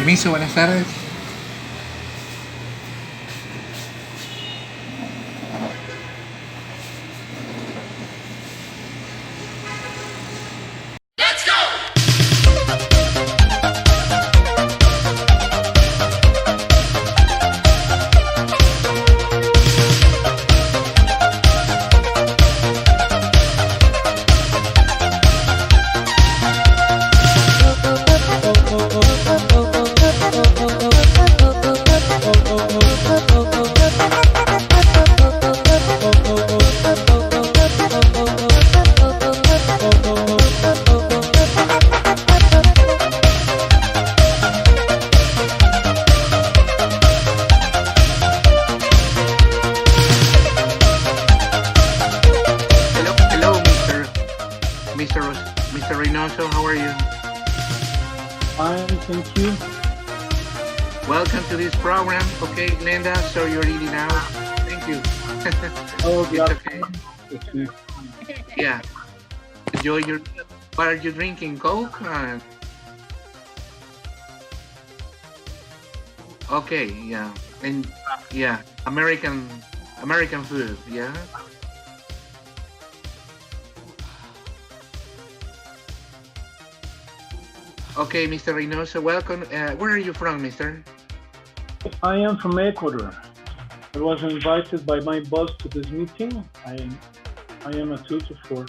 Permiso, buenas tardes. Welcome to this program. Okay, GLENDA, so you're ready now. Thank you. Oh, it's okay. Yeah. Enjoy your. What are you drinking? Coke? Okay. Yeah. And yeah, American food. Yeah. Okay, Mr. Reynoso, welcome. Where are you from, Mr.? I am from Ecuador. I was invited by my boss to this meeting. I am a tutor for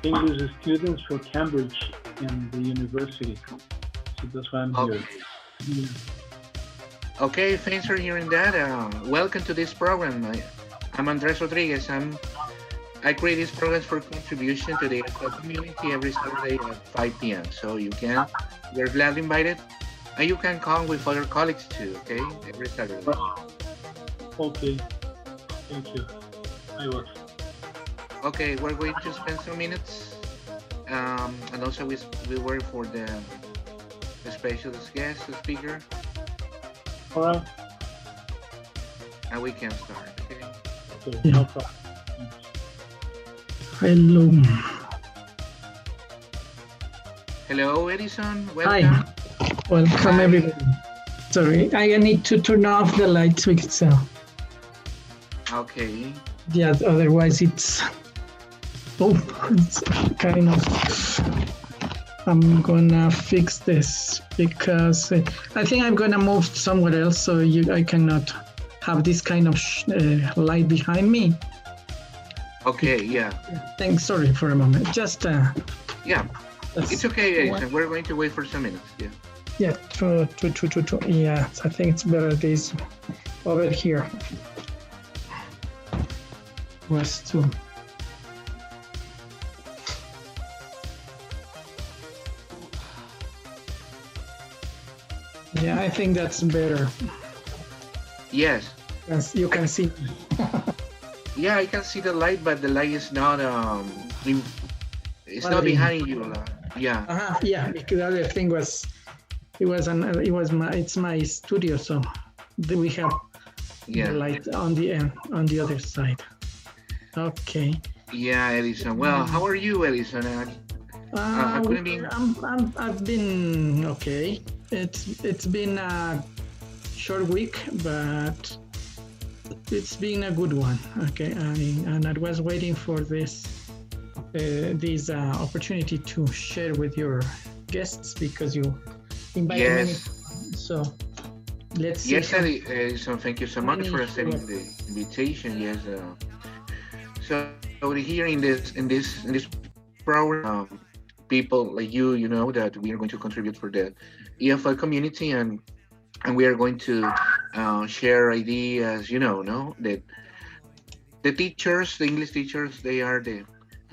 English students for Cambridge in the university. So that's why I'm here. Yeah. Okay, thanks for hearing that. Welcome to this program. I'm Andres Rodriguez. I create these programs for contribution to the community every Saturday at 5 p.m. So you're gladly invited. And you can come with other colleagues too, okay? Every Saturday. Okay, thank you. I will. Okay, we're going to spend some minutes. And also we wait for the special guest, the speaker. All right. And we can start, okay? Okay, no problem. Hello. Hello, Edison. Welcome. Hi. Welcome, everybody. Sorry, I need to turn off the lights because okay. yeah, otherwise it's kind of. I'm gonna fix this because I think I'm gonna move somewhere else, so I cannot have this kind of light behind me. Okay, yeah. Thanks, sorry for a moment. Just yeah, it's okay, Edison. We're going to wait for some minutes. Yeah. Yeah, true. Yeah, I think it's better this over here. Was to. Yeah, I think that's better. Yes. As you can see. Yeah, I can see the light, but the light is not it's not behind you. Yeah. Yeah, because the other thing was it's my studio, so we have the light on the other side. Okay. Yeah, Edison. Well, how are you, Edison? I've been okay. It's been a short week, but it's been a good one. Okay, and I was waiting for this opportunity to share with your guests because you invited many. So let's see. Yes, Edison, thank you so much for accepting the invitation. Yes. So here in this program, people like you know that we are going to contribute for the EFI community, and we are going to share ideas. No, that the teachers, the English teachers, they are the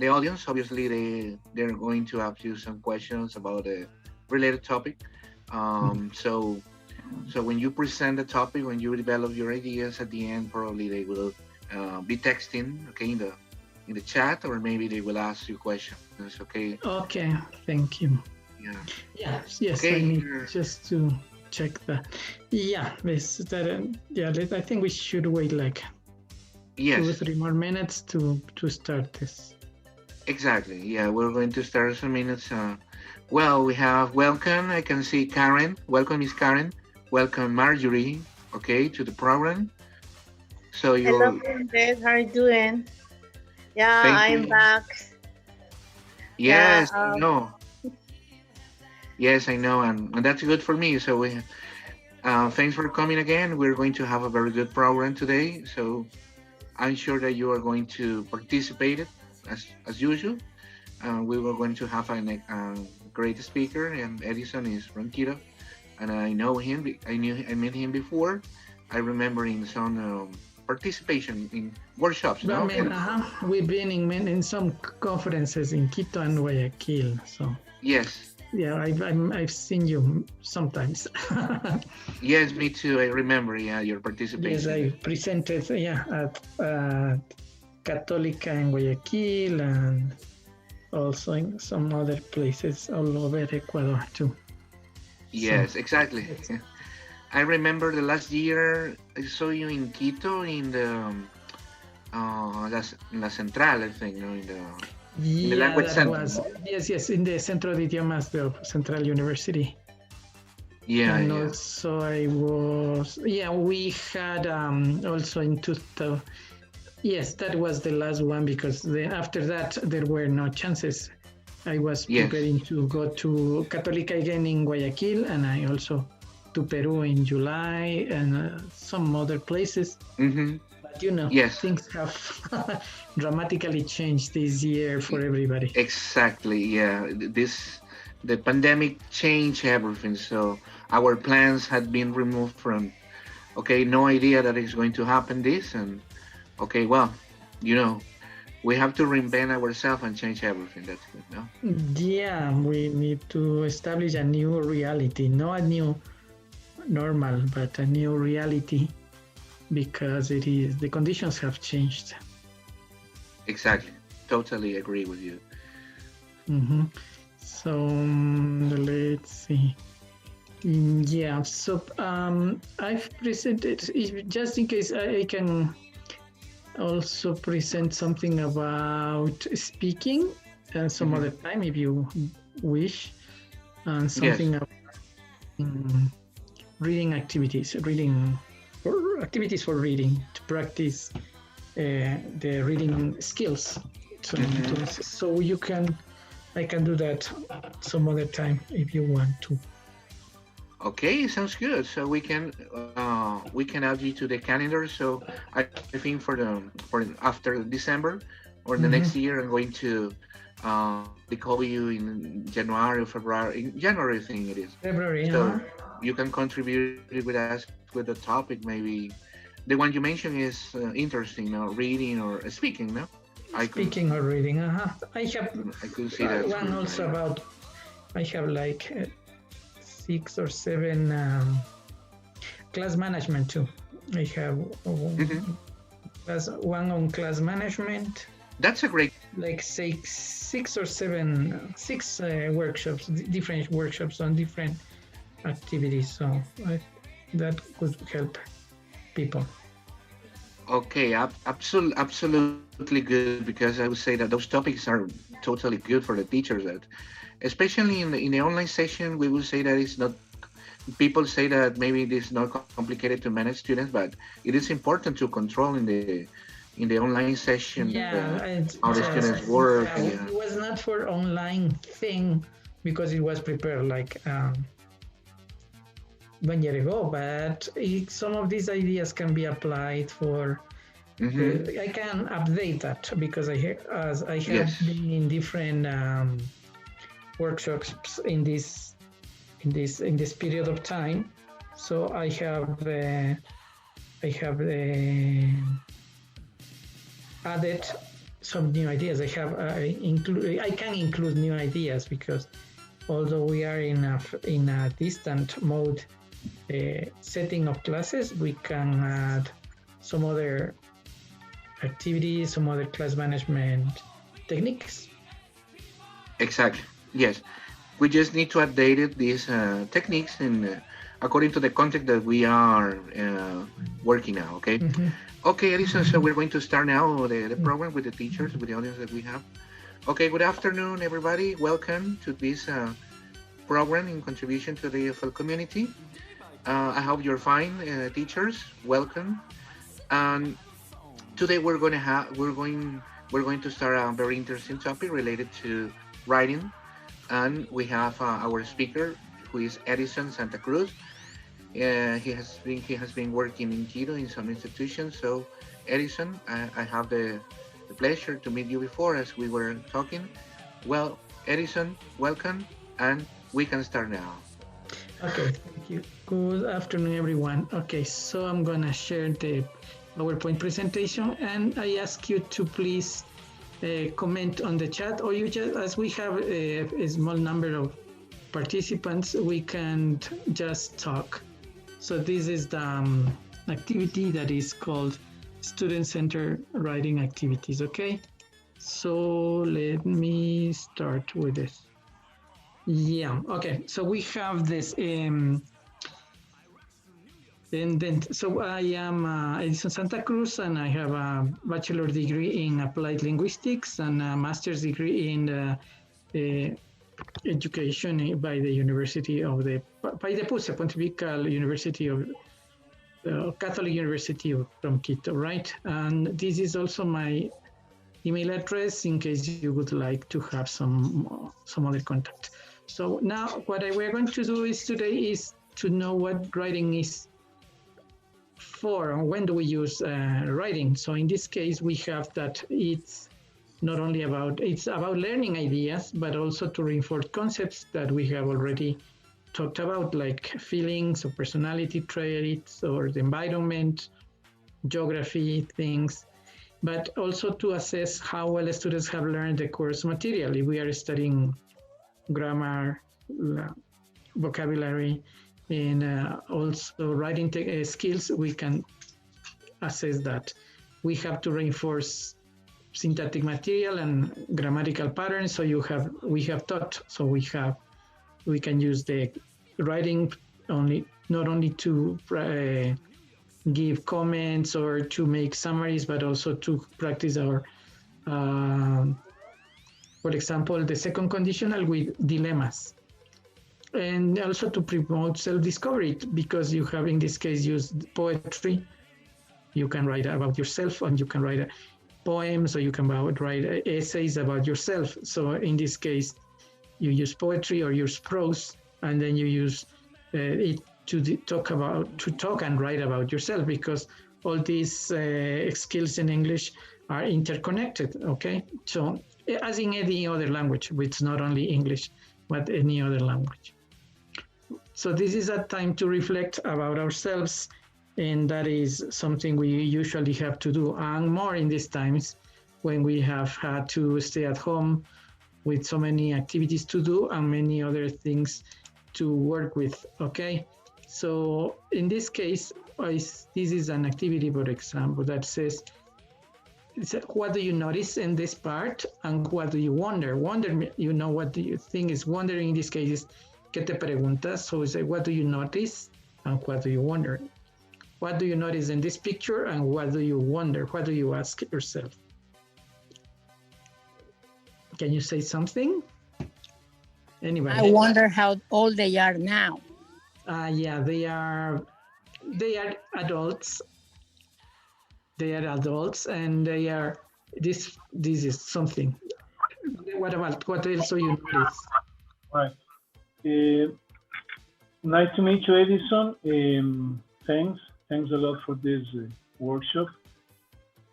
audience. Obviously, they're going to ask you some questions about a related topic. So when you present the topic, when you develop your ideas, at the end, probably they will be texting, okay, in the chat, or maybe they will ask you questions. Okay. Okay. Thank you. Yeah. Yes. Okay. I need just to check that. Yeah. I think we should wait like 2 or 3 more minutes to start this. Exactly. Yeah, we're going to start some minutes Well, we have welcome. I can see Karen. Welcome, Miss Karen. Welcome, Marjorie. Okay, to the program. So Hello, you'll Inglés. How are you doing? Yeah, thank I'm you. back. Yeah, Yes, I know. Yes, I know, and that's good for me. So thanks for coming again. We're going to have a very good program today. So I'm sure that you are going to participate it as usual. We were going to have a great speaker, and Edison is from Quito, and I know him. I met him before. I remember in some participation in workshops. Well, No, I mean, we've been in some conferences in Quito and Guayaquil. So yes, yeah, I've seen you sometimes. yes, me too. I remember. Yeah, your Yes, participation. I presented, at Católica in Guayaquil and also in some other places all over Ecuador too. Yes, exactly. Yeah. I remember the last year I saw you in Quito in the La Central, I think, no, in the Yeah, language that center. was, yes, in the Centro de Idiomas of Central University. Yeah, And yeah. also I was, we had also in 2000, yes, that was the last one because after that there were no chances. I was Yes. preparing to go to Católica again in Guayaquil, and I also to Peru in July and some other places. Mm-hmm. But Yes. things have dramatically changed this year for everybody. Exactly. Yeah. The pandemic changed everything. So our plans had been removed from. Okay, no idea that it's going to happen. This and okay, well, we have to reinvent ourselves and change everything. That's good. No. Yeah, we need to establish a new reality, not a new normal, but a new reality, because the conditions have changed. Exactly. Totally agree with you. Mm-hmm. So let's see. Yeah, so I've presented, just in case I can also present something about speaking some other time if you wish, and something Yes. about reading activities for reading to practice the reading skills. So I can do that some other time if you want to. Okay, sounds good. So we can add you to the calendar. So I think for after December or the next year, I'm going to they call you in January or February. In January, I think it is. February. So you can contribute with us with the topic. Maybe the one you mentioned is interesting. Reading or speaking. No, Speaking or reading. I could see that one also about. I have like 6 or 7 class management too. I have one on class management. That's a great. Like 6 or 7 workshops, different workshops on different activities. So that could help people. Okay, absolutely good, because I would say that those topics are totally good for the teachers. That, especially in the online session, we will say that it's not. People say that maybe it is not complicated to manage students, but it is important to control in the online session how the students work. It was not for online thing because it was prepared like 1 year ago, but some of these ideas can be applied for. I can update that because I have been in different workshops in this period of time. So I have added some new ideas. I can include new ideas because although we are in a distant mode setting of classes, we can add some other activities, some other class management techniques. Exactly. Yes, we just need to update these techniques according to the context that we are working now. Okay. Okay, Edison. So we're going to start now the program with the teachers, with the audience that we have. Okay. Good afternoon, everybody. Welcome to this program in contribution to the EFL community. I hope you're fine, teachers. Welcome. And today we're going to start a very interesting topic related to writing, and we have our speaker, who is Edison Santacruz. He has been working in Quito in some institutions. So, Edison, I have the pleasure to meet you before as we were talking. Well, Edison, welcome, and we can start now. Okay, thank you. Good afternoon, everyone. Okay, so I'm gonna share the PowerPoint presentation, and I ask you to please comment on the chat, or you just, as we have a small number of participants, we can just talk. So this is the activity that is called student-centered writing activities. Okay, so let me start with this. Yeah, okay, so we have this so I am Edison Santacruz, and I have a bachelor degree in Applied Linguistics and a master's degree in education by the University of the Pontifical University of Catholic University from Quito, right? And this is also my email address in case you would like to have some other contact. So now what we're going to do today is to know what writing is for, and when do we use writing. So in this case, we have that it's not only about learning ideas, but also to reinforce concepts that we have already talked about, like feelings or personality traits or the environment, geography, things, but also to assess how well students have learned the course material. If we are studying grammar, vocabulary, and also writing skills, we can assess that. We have to reinforce syntactic material and grammatical patterns. So we have taught. So we can use the writing not only to give comments or to make summaries, but also to practice our, for example, the second conditional with dilemmas. And also to promote self-discovery, because you have in this case used poetry. You can write about yourself, and you can write poems, or you can write essays about yourself. So in this case, you use poetry or use prose, and then you use it to talk and write about yourself, because all these skills in English are interconnected. Okay, so as in any other language, it's not only English, but any other language. So this is a time to reflect about ourselves, and that is something we usually have to do, and more in these times when we have had to stay at home with so many activities to do and many other things to work with. Okay, so in this case, this is an activity, for example, that says, what do you notice in this part, and what do you wonder? Wonder, you know, what do you think is wondering in this case is, ¿qué te preguntas? So we say, what do you notice, and what do you wonder? What do you notice in this picture, and what do you wonder? What do you ask yourself? Can you say something? Anybody? I wonder how old they are now. Yeah, they are adults. They are adults, and they are, this is something. What else do you notice? Right. Nice to meet you, Edison. Thanks a lot for this workshop.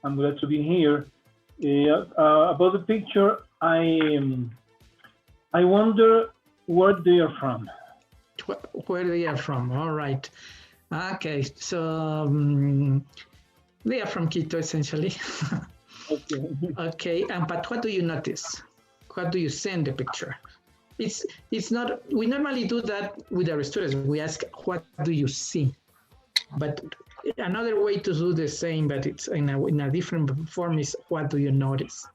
I'm glad to be here. About the picture, I wonder where they are from. Where they are from? All right. Okay, so they are from Quito, essentially. Okay. Okay, but what do you notice? What do you see in the picture? It's not, we normally do that with our students. We ask, what do you see? But another way to do the same, but it's in a different form, is what do you notice?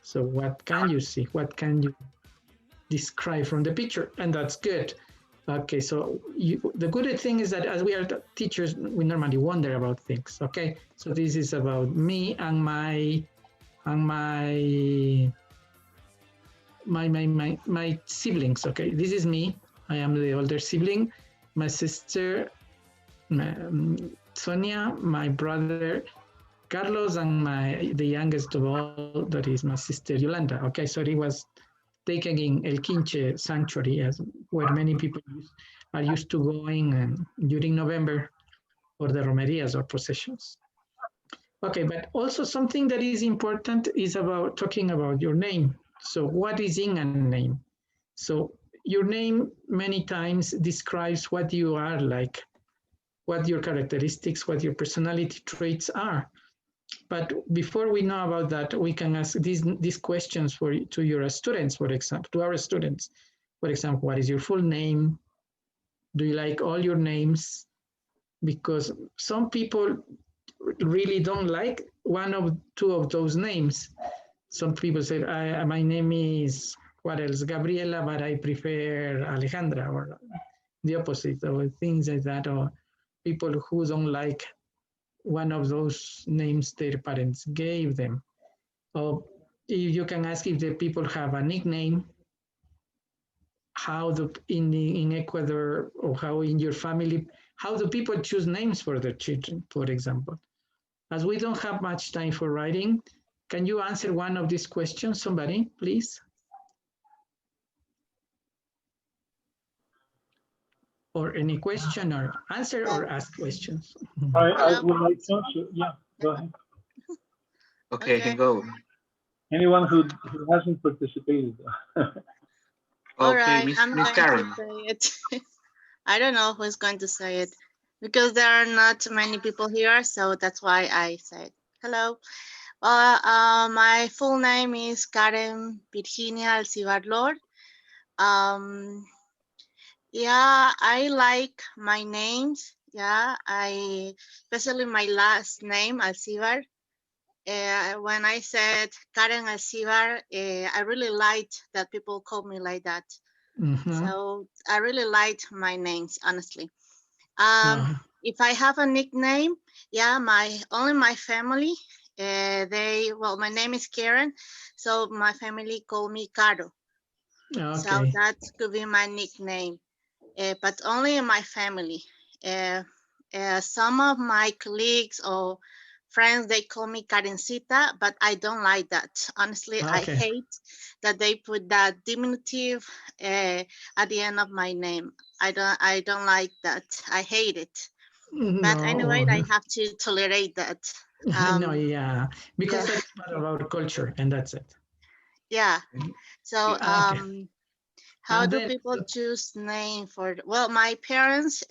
So what can you see? What can you describe from the picture? And that's good. Okay, so the good thing is that as we are teachers, we normally wonder about things. Okay, so this is about me and my my siblings. Okay, this is me. I am the older sibling. My sister Sonia, my brother Carlos, and the youngest of all, that is my sister Yolanda. Okay, so it was taken in El Quinche Sanctuary, where many people are used to going during November for the romerias or processions. Okay, but also something that is important is about talking about your name. So what is in a name? So your name many times describes what you are like, what your characteristics, what your personality traits are. But before we know about that, we can ask these questions to your students, for example, to our students. For example, what is your full name? Do you like all your names? Because some people really don't like one of two of those names. Some people say, my name is, what else, Gabriela, but I prefer Alejandra, or the opposite, or things like that, or people who don't like one of those names their parents gave them. Or you can ask if the people have a nickname, how in Ecuador, or how in your family, how do people choose names for their children, for example? As we don't have much time for writing, can you answer one of these questions, somebody, please? Or any question, or answer or ask questions? I would like to answer. Yeah, go ahead. Okay, I can go. Anyone who hasn't participated. All Okay, right, Miss I'm going Karen. to say it. I don't know who's going to say it because there are not many people here, so that's why I said hello. My full name is Karen Virginia Alcivar Lord. Yeah, I like my names. Yeah, especially my last name, Alcivar. When I said Karen Alcivar, I really liked that people call me like that. So I really liked my names, honestly. If I have a nickname, yeah, only my family. My name is Karen, so my family call me Caro. Okay. So that could be my nickname, but only in my family. Some of my colleagues or friends, they call me Karencita, but I don't like that. Honestly, I hate that they put that diminutive at the end of my name. I don't like that. I hate it. But anyway, I have to tolerate that. No, yeah, because that's part of our culture, and that's it. Yeah. So, how do people choose name for? Well, my parents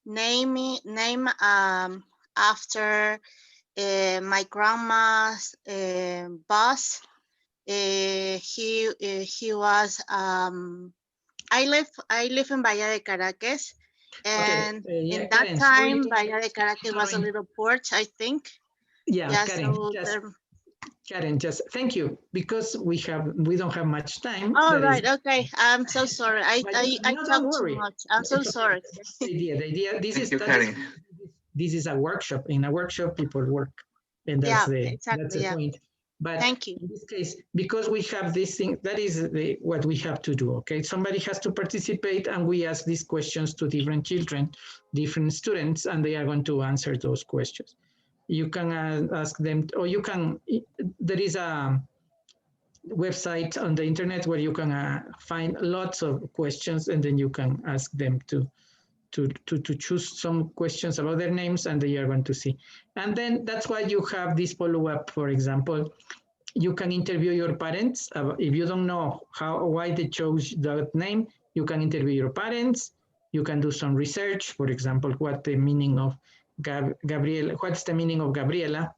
name after my grandma's boss. He was I live in Bahía de Caracas, and in that Karen, time Bahía de Caracas was a little port, I think. Yeah, Karen, Karen, just thank you, because we don't have much time. Oh, right, okay. I'm so sorry. I talked too much. I'm so sorry. The idea, this is a workshop. In a workshop, people work, and that's the point. But thank you. In this case, because we have this thing, that is what we have to do, okay? Somebody has to participate, and we ask these questions to different children, different students, and they are going to answer those questions. You can ask them, or you can, there is a website on the internet where you can find lots of questions, and then you can ask them to choose some questions about their names, and they are going to see. And then that's why you have this follow-up. For example, you can interview your parents. If you don't know why they chose that name, you can interview your parents. You can do some research. For example, what the meaning of Gabriela, what's the meaning of Gabriela?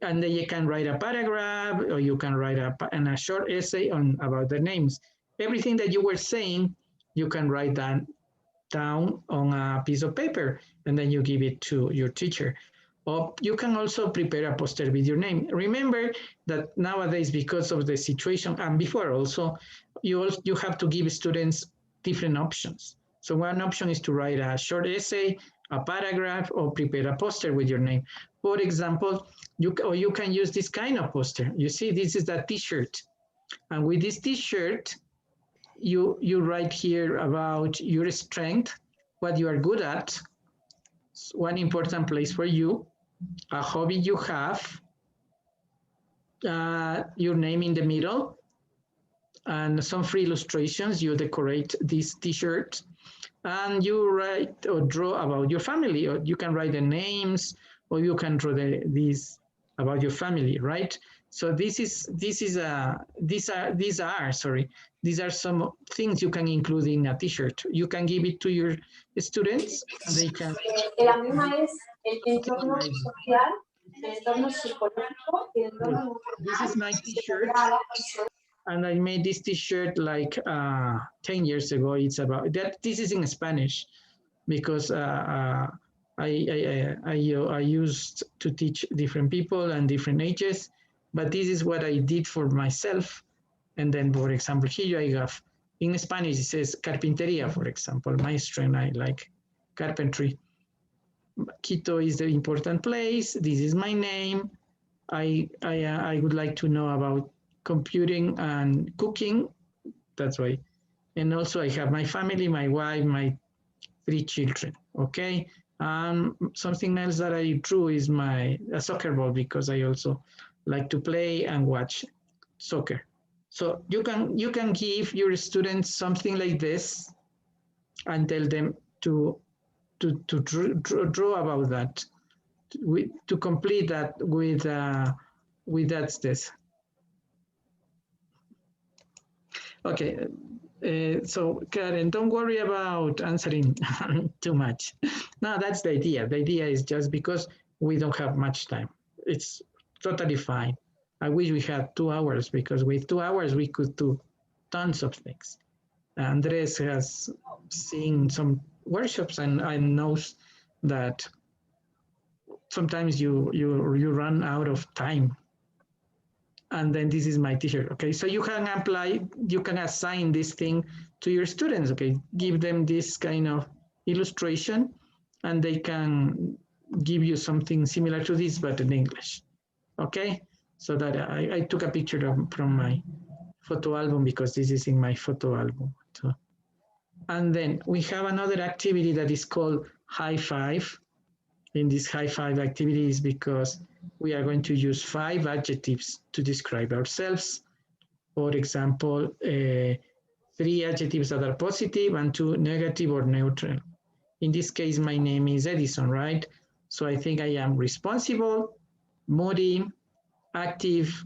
And then you can write a paragraph, or you can write a short essay about their names. Everything that you were saying, you can write that down on a piece of paper, and then you give it to your teacher. Or you can also prepare a poster with your name. Remember that nowadays, because of the situation, and before also, you have to give students different options. So one option is to write a short essay, a paragraph, or prepare a poster with your name. For example, you can use this kind of poster. You see, this is that T-shirt. And with this T-shirt, you write here about your strength, what you are good at, one important place for you, a hobby you have, your name in the middle, and some free illustrations. You decorate this T-shirt, and you write or draw about your family, or you can write the names, or you can draw these about your family, right? So these are some things you can include in a T-shirt. You can give it to your students, and they can. El AMIMA es el entorno social, el entorno psicológico y el entorno. This is my T-shirt, and I made this T-shirt like 10 years ago. It's about that. This is in Spanish because I used to teach different people and different ages, but this is what I did for myself. And then, for example, here I have, in Spanish, it says carpinteria, for example, maestro, and I like carpentry. Quito is the important place. This is my name. I would like to know about computing and cooking. That's why. And also I have my family, my wife, my 3 children, okay? Something else that I drew is a soccer ball, because I also like to play and watch soccer. So you can give your students something like this and tell them to draw about that, to complete that with this. Okay. So Karen, don't worry about answering too much. No, that's the idea. The idea is just because we don't have much time. It's totally fine. I wish we had 2 hours, because with 2 hours we could do tons of things. Andres has seen some workshops and knows that sometimes you run out of time. And then this is my T-shirt, okay? So you can apply, you can assign this thing to your students, okay? Give them this kind of illustration, and they can give you something similar to this, but in English, okay? So that I took a picture from my photo album, because this is in my photo album. So, and then we have another activity that is called high five. In this high five activity is because we are going to use 5 adjectives to describe ourselves. For example, 3 adjectives that are positive and 2 negative or neutral. In this case, my name is Edison, right? So I think I am responsible, moody, active,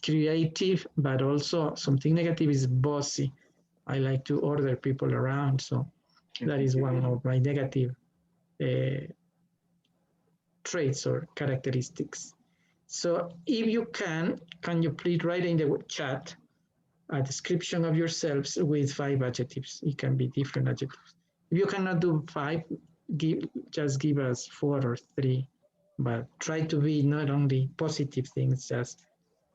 creative, but also something negative is bossy. I like to order people around, so that is one of my negative traits or characteristics. So if you can you please write in the chat a description of yourselves with 5 adjectives. It can be different adjectives. If you cannot do 5, just give us 4 or 3, but try to be not only positive things, just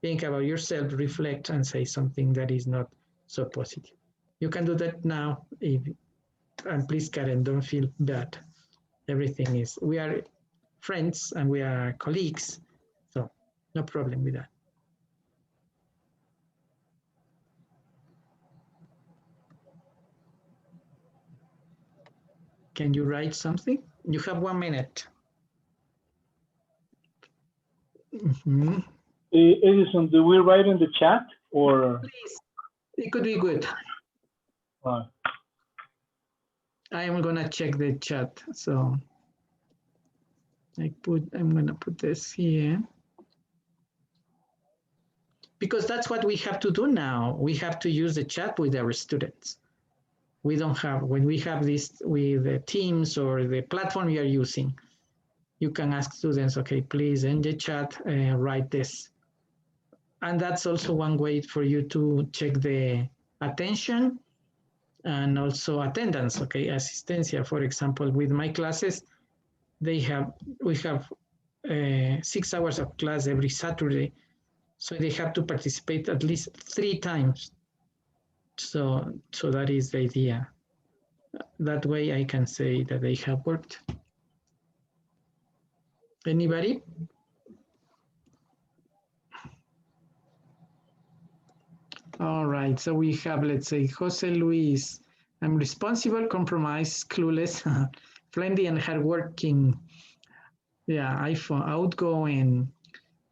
think about yourself, reflect, and say something that is not so positive. You can do that now, and please, Karen, don't feel bad. Everything is, we are friends and we are colleagues, so no problem with that. Can you write something? You have 1 minute. Mm-hmm. Edison, do we write in the chat or? Please, it could be good. I am gonna check the chat, so I'm gonna put this here. Because that's what we have to do now. We have to use the chat with our students. We don't have, when we have this with the Teams or the platform you are using, you can ask students, okay, please in the chat, write this. And that's also one way for you to check the attention and also attendance, okay, asistencia. For example, with my classes, we have 6 hours of class every Saturday. So they have to participate at least 3 times. So that is the idea. That way I can say that they have worked. Anybody? All right, so we have, let's say, Jose Luis. I'm responsible, compromised, clueless, friendly, and hardworking. Yeah, iPhone, outgoing,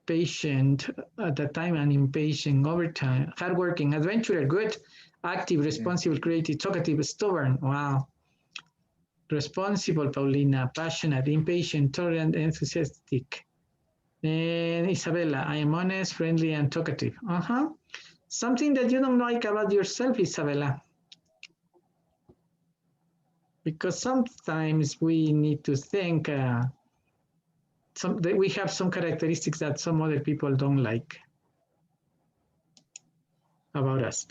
patient at the time, and impatient, overtime, hardworking, adventurer, good, active, responsible, creative, talkative, stubborn. Wow. Responsible, Paulina, passionate, impatient, tolerant, enthusiastic. And Isabella, I am honest, friendly, and talkative. Something that you don't like about yourself, Isabella. Because sometimes we need to think we have some characteristics that some other people don't like about us.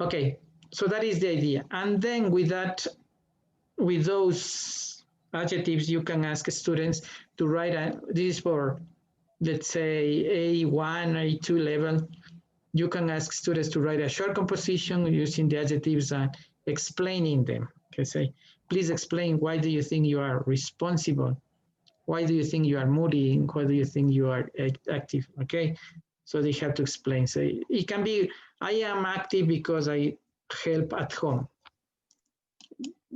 Okay, so that is the idea. And then with that, with those adjectives, you can ask students to write, this is for, let's say, A1, A2 level. You can ask students to write a short composition using the adjectives and explaining them. Okay, say, please explain, why do you think you are responsible? Why do you think you are moody? Why do you think you are active? Okay, so they have to explain. Say, it can be, I am active because I help at home.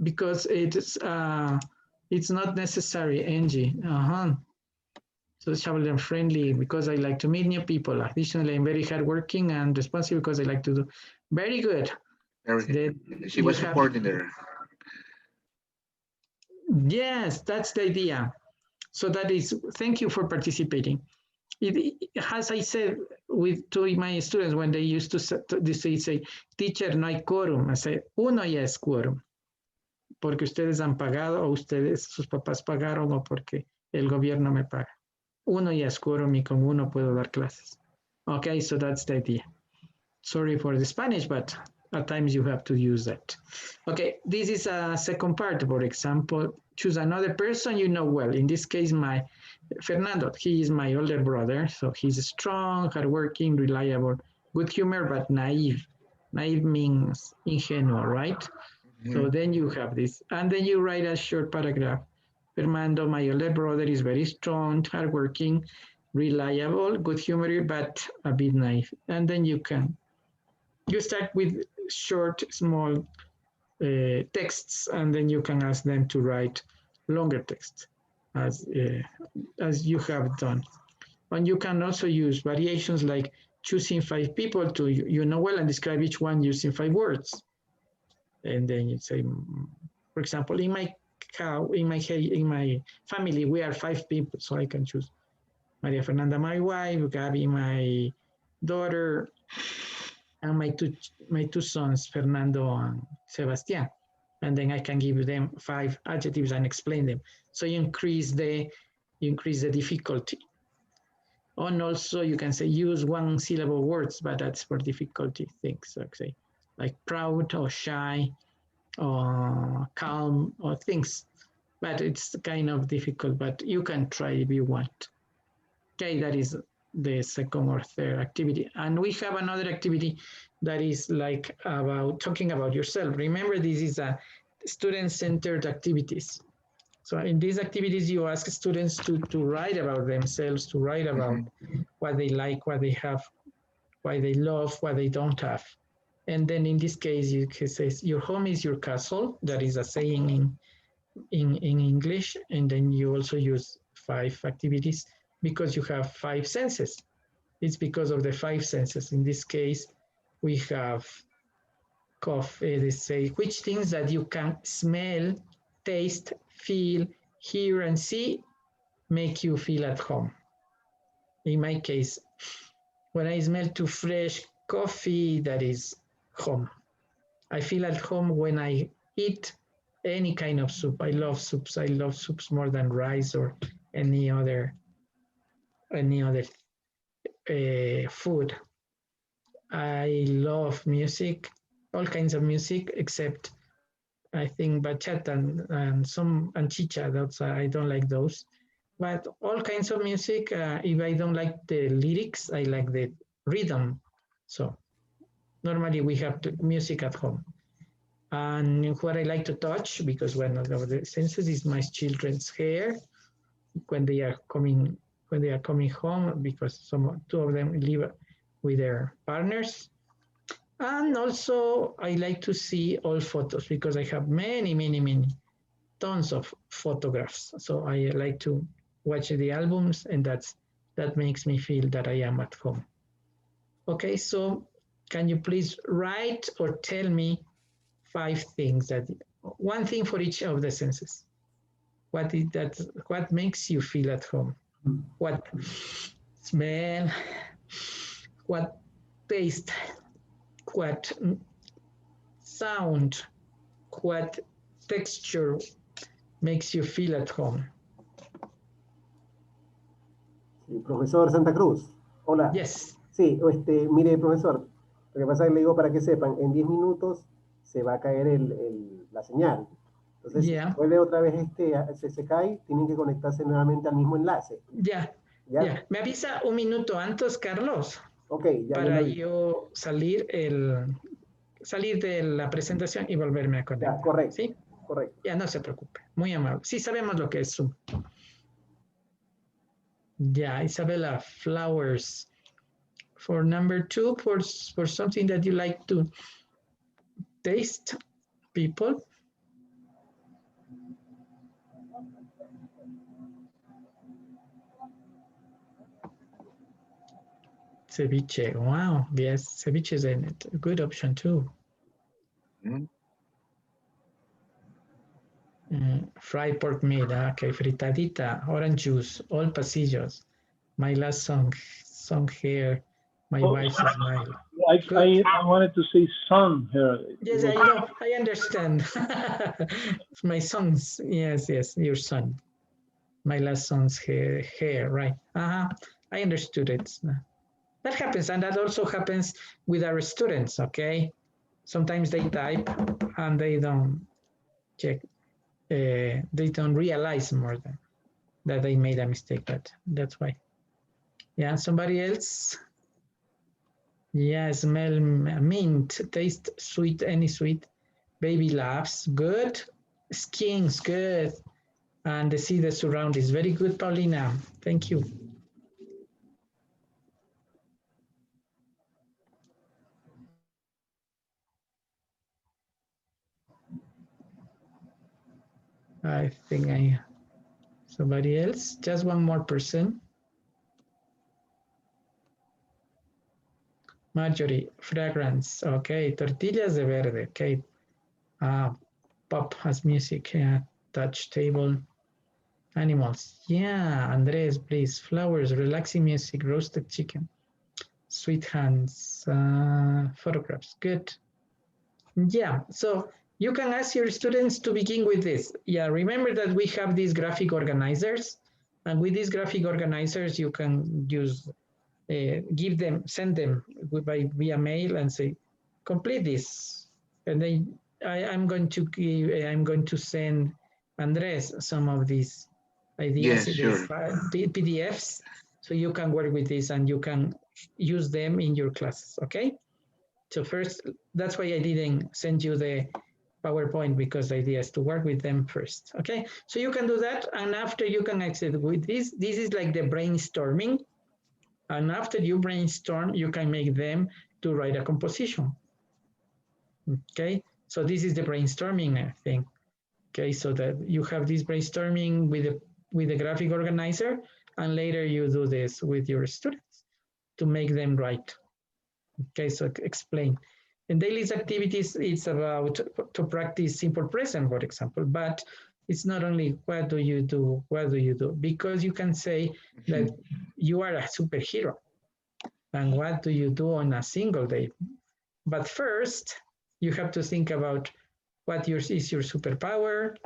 Because it's not necessary, Angie. So travel and friendly because I like to meet new people. Additionally, I'm very hardworking and responsible because I like to do. Very good. She was important there. Yes, that's the idea. So that is, thank you for participating. As I said to my students when they used to say, teacher, no hay quórum. I say, uno ya es quórum. Porque ustedes han pagado o ustedes, sus papás pagaron o porque el gobierno me paga. Uno ya es quórum y con uno puedo dar clases. Okay, so that's the idea. Sorry for the Spanish, but at times you have to use that. Okay, this is a second part. For example, choose another person you know well. In this case, my Fernando, he is my older brother. So he's strong, hardworking, reliable, good humor, but naive. Naive means ingenuo, right? So then you have this. And then you write a short paragraph. Fernando, my older brother, is very strong, hardworking, reliable, good humor, but a bit naive. And then you start with short, small texts, and then you can ask them to write longer text as you have done. And you can also use variations like choosing 5 people to you know well and describe each one using 5 words. And then you say, for example, in my family, we are 5 people, so I can choose Maria Fernanda, my wife, Gabi, my daughter, and my two sons, Fernando and Sebastian. And then I can give them 5 adjectives and explain them. So you increase the difficulty. And also you can say use 1 syllable words, but that's for difficulty things. Okay, like proud or shy or calm or things. But it's kind of difficult, but you can try if you want. Okay, that is the second or third activity. And we have another activity that is like about talking about yourself. Remember, this is a student-centered activities. So in these activities, you ask students to write about themselves, to write about what they like, what they have, what they love, what they don't have. And then in this case, you can say, your home is your castle. That is a saying in English. And then you also use 5 activities because you have 5 senses. It's because of the 5 senses. In this case, we have they say, which things that you can smell, taste, feel, hear, and see make you feel at home. In my case, when I smell too fresh coffee, that is home. I feel at home when I eat any kind of soup. I love soups. I love soups more than rice or any other food. I love music, all kinds of music, except I think bachata and chicha. That's I don't like those. But all kinds of music. If I don't like the lyrics, I like the rhythm. So normally we have music at home. And what I like to touch, because one of the senses is my children's hair when they are coming home, because 2 of them live with their partners. And also, I like to see all photos because I have many, tons of photographs. So I like to watch the albums, and that makes me feel that I am at home. Okay, so can you please write or tell me 5 things one thing for each of the senses? What makes you feel at home? What smell? What taste? What sound? What texture makes you feel at home? Sí, profesor Santa Cruz, hola. Yes. Sí, mire, profesor, lo que pasa es que le digo para que sepan, en 10 minutos se va a caer la señal. Entonces, si vuelve otra vez se cae, tienen que conectarse nuevamente al mismo enlace. Ya. Me avisa un minuto antes, Carlos. Ok, ya. Para yo salir de la presentación y volverme a conectar. Ya, correcto. ¿Sí? Correcto. Ya, no se preocupe. Muy amable. Sí, sabemos lo que es Zoom. Ya, Isabella, flowers. For number 2, for something that you like to taste, people. Ceviche, wow, yes, ceviche is a good option too. Fried pork meat, okay, fritadita, orange juice, all pasillos. My last song here, my wife's smile. I wanted to say son here. Yes, I know, I understand. My son's, yes, your son. My last son's hair, right? I understood it. That happens, and that also happens with our students, okay? Sometimes they type and they don't check, they don't realize more than that they made a mistake, but that's why. Yeah, somebody else? Yeah, smell mint, taste sweet, any sweet. Baby laughs, good. Skin's good. And see the surround is very good, Paulina. Thank you. I think somebody else, just one more person. Marjorie, fragrance, okay. Tortillas de verde, okay. Pop has music, touch table. Animals, yeah. Andres, please. Flowers, relaxing music, roasted chicken. Sweet hands, photographs, good. Yeah, so you can ask your students to begin with this. Yeah, remember that we have these graphic organizers, and with these graphic organizers, you can use, send them via mail and say, complete this. And then I'm going to send Andres some of these ideas, yes, sure. PDFs, so you can work with this and you can use them in your classes, okay? So first, that's why I didn't send you the PowerPoint, because the idea is to work with them first, okay? So you can do that, and after you can exit with this is like the brainstorming, and after you brainstorm, you can make them to write a composition, okay? So this is the brainstorming thing, okay? So that you have this brainstorming with the graphic organizer, and later you do this with your students to make them write. Okay, so explain. In daily activities, it's about to practice simple present, for example, but it's not only what do you do, because you can say that you are a superhero, and what do you do on a single day? But first, you have to think about what is your superpower,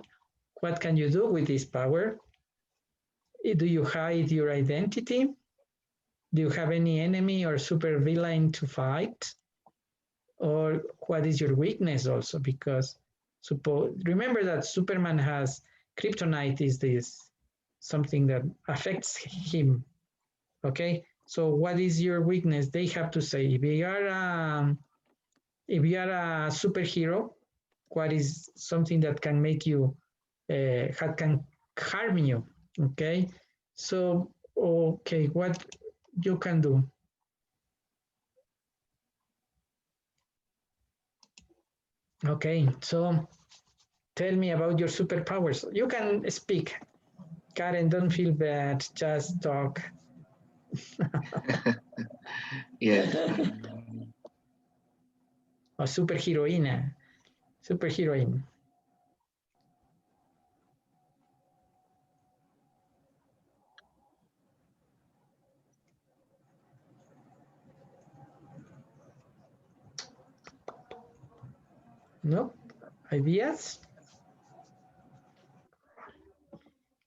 what can you do with this power? Do you hide your identity? Do you have any enemy or super villain to fight? Or what is your weakness also? Because remember that Superman has kryptonite, is this something that affects him, okay? So what is your weakness? They have to say, if you are a superhero, what is something that can make you, can harm you, okay? So, okay, what you can do? Okay, so tell me about your superpowers. You can speak. Karen, don't feel bad, just talk. Yes. O superheroína. Superheroine. No? Ideas?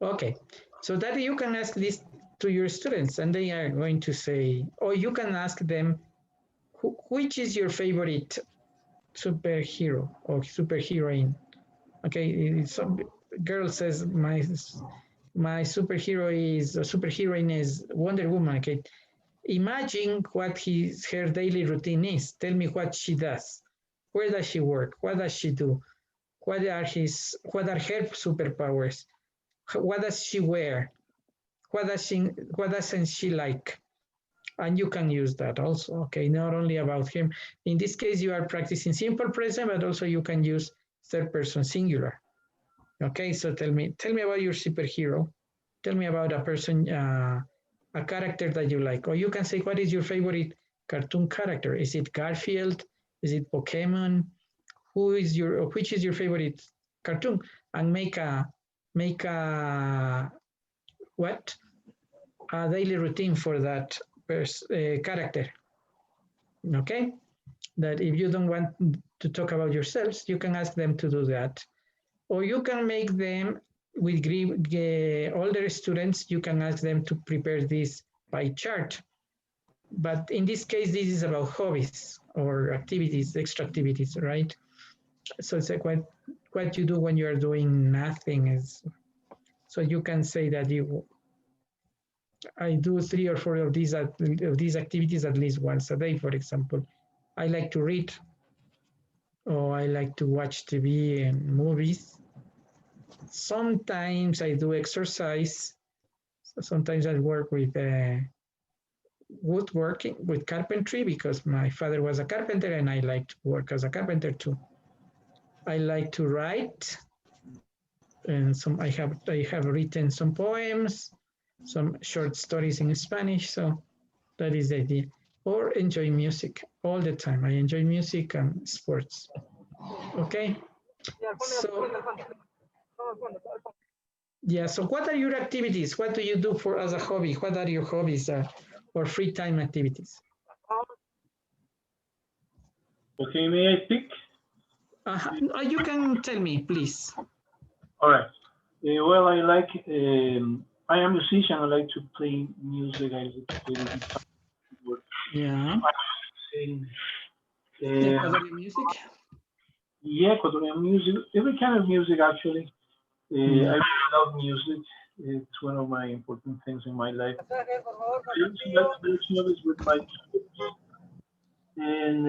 Okay, so that you can ask this to your students and they are going to say, or you can ask them, which is your favorite superhero or superheroine? Okay, some girl says my superhero is, or superheroine is Wonder Woman. Okay, imagine what her daily routine is. Tell me what she does. Where does she work? What does she do? What are her superpowers? What does she wear? What doesn't she like? And you can use that also, okay, not only about him. In this case, you are practicing simple present, but also you can use third person singular. Okay, so tell me about your superhero. Tell me about a person, a character that you like. Or you can say, what is your favorite cartoon character? Is it Garfield? Is it Pokemon? Which is your favorite cartoon? And make a what? A daily routine for that character. Okay, that if you don't want to talk about yourselves, you can ask them to do that, or you can make them with older students. You can ask them to prepare this pie chart, but in this case, this is about hobbies or activities, extra activities, right? So it's like what you do when you are doing nothing is. So you can say that I do 3 or 4 of these activities at least once a day, for example. I like to read, or I like to watch TV and movies. Sometimes I do exercise. Sometimes I work with woodworking, with carpentry, because my father was a carpenter and I like to work as a carpenter too. I like to write, and I have written some poems, some short stories in Spanish, so that is the idea. Or enjoy music all the time. I enjoy music and sports. Okay. So, yeah, so what are your activities? What do you do as a hobby? What are your hobbies or free time activities? Okay, may I speak? You can tell me, please. All right. Well, I like, I am a musician. I like to play music. I like to play the guitar. Yeah. Ecuadorian music? Yeah, Ecuadorian music. Every kind of music, actually. I love music. It's one of my important things in my life. I also like to do service with my kids. And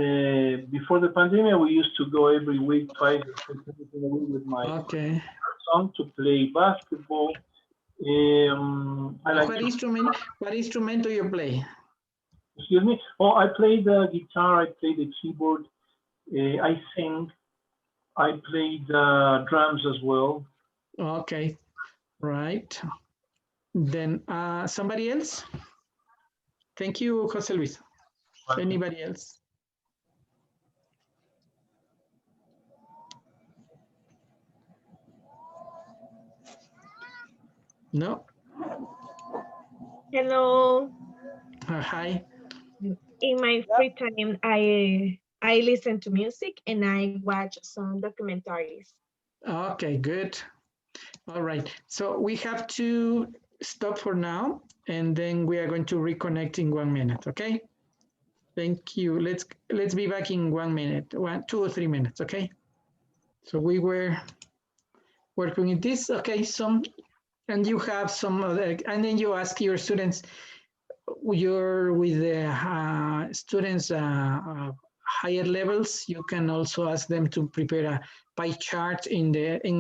before the pandemic, we used to go every week, twice a week with my son to play basketball. What instrument do you play? Excuse me? Oh, I play the guitar, I play the keyboard, I sing, I play the drums as well. Okay, right. Then somebody else? Thank you, Jose Luis. Anybody else? No? Hello. Hi. In my free time, I listen to music and I watch some documentaries. Okay, good. All right. So we have to stop for now, and then we are going to reconnect in 1 minute. Okay. Thank you. Let's be back in 1 minute, 2 or 3 minutes. Okay. So we were working with this. Okay. And you have some other, and then you ask your students. You're with the students higher levels. You can also ask them to prepare a pie chart in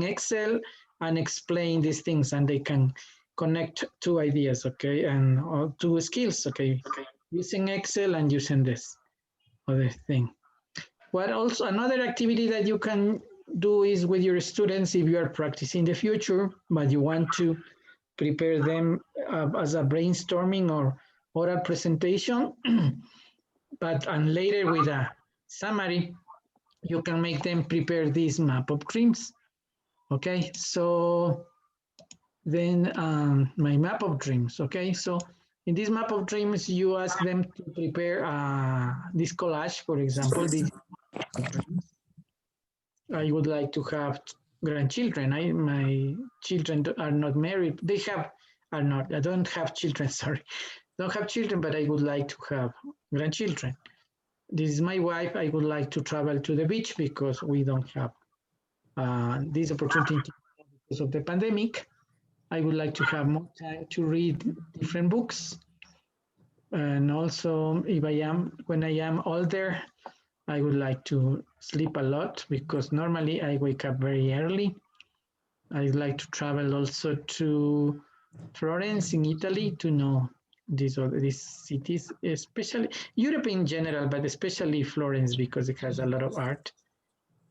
Excel and explain these things, and they can connect two ideas, okay, and two skills, okay, using Excel and using this other thing. What also, another activity that you can do is with your students, if you are practicing the future, but you want to prepare them as a brainstorming or oral presentation, and later with a summary, you can make them prepare this map of dreams. Okay, so then my map of dreams. Okay, so in this map of dreams, you ask them to prepare this collage, for example. This I would like to have grandchildren. My children are not married. I don't have children, sorry. Don't have children, but I would like to have grandchildren. This is my wife. I would like to travel to the beach because we don't have this opportunity because of the pandemic. I would like to have more time to read different books. And also, when I am older, I would like to sleep a lot because normally I wake up very early. I'd like to travel also to Florence in Italy to know these cities, especially Europe in general, but especially Florence because it has a lot of art.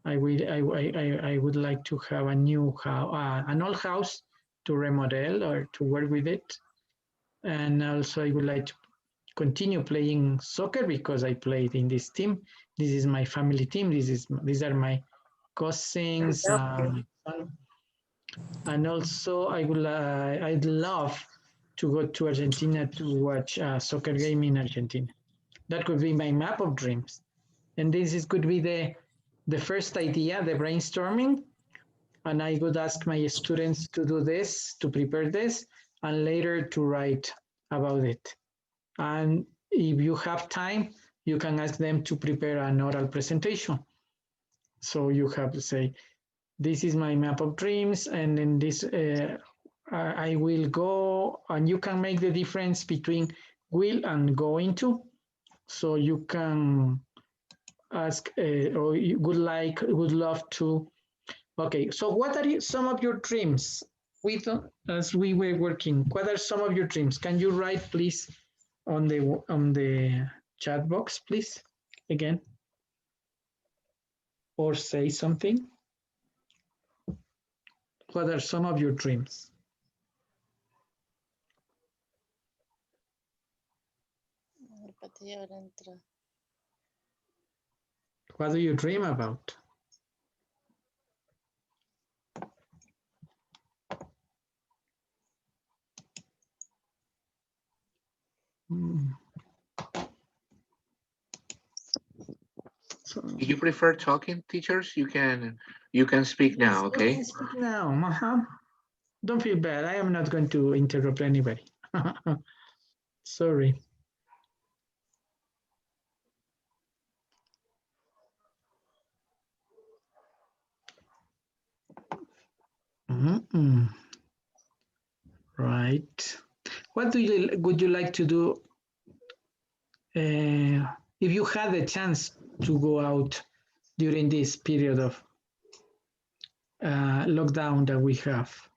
I would like to have a new house, an old house to remodel or to work with it. And also I would like to continue playing soccer because I played in this team. This is my family team. These are my cousins. And also I'd love to go to Argentina to watch a soccer game in Argentina. That could be my map of dreams. And could be the first idea, the brainstorming. And I would ask my students to do this, to prepare this, and later to write about it. And if you have time, you can ask them to prepare an oral presentation. So you have to say, this is my map of dreams, and in this, I will go, and you can make the difference between will and going to. So you can ask, or you would love to. Okay, so what are some of your dreams? As we were working, what are some of your dreams? Can you write, please, on the chat box, please, again, or say something? What are some of your dreams? What do you dream about? So, if you prefer talking, teachers, you can speak now, okay? You can speak now. Don't feel bad. I am not going to interrupt anybody. Sorry. Right. What would you like to do if you had the chance to go out during this period of lockdown that we have?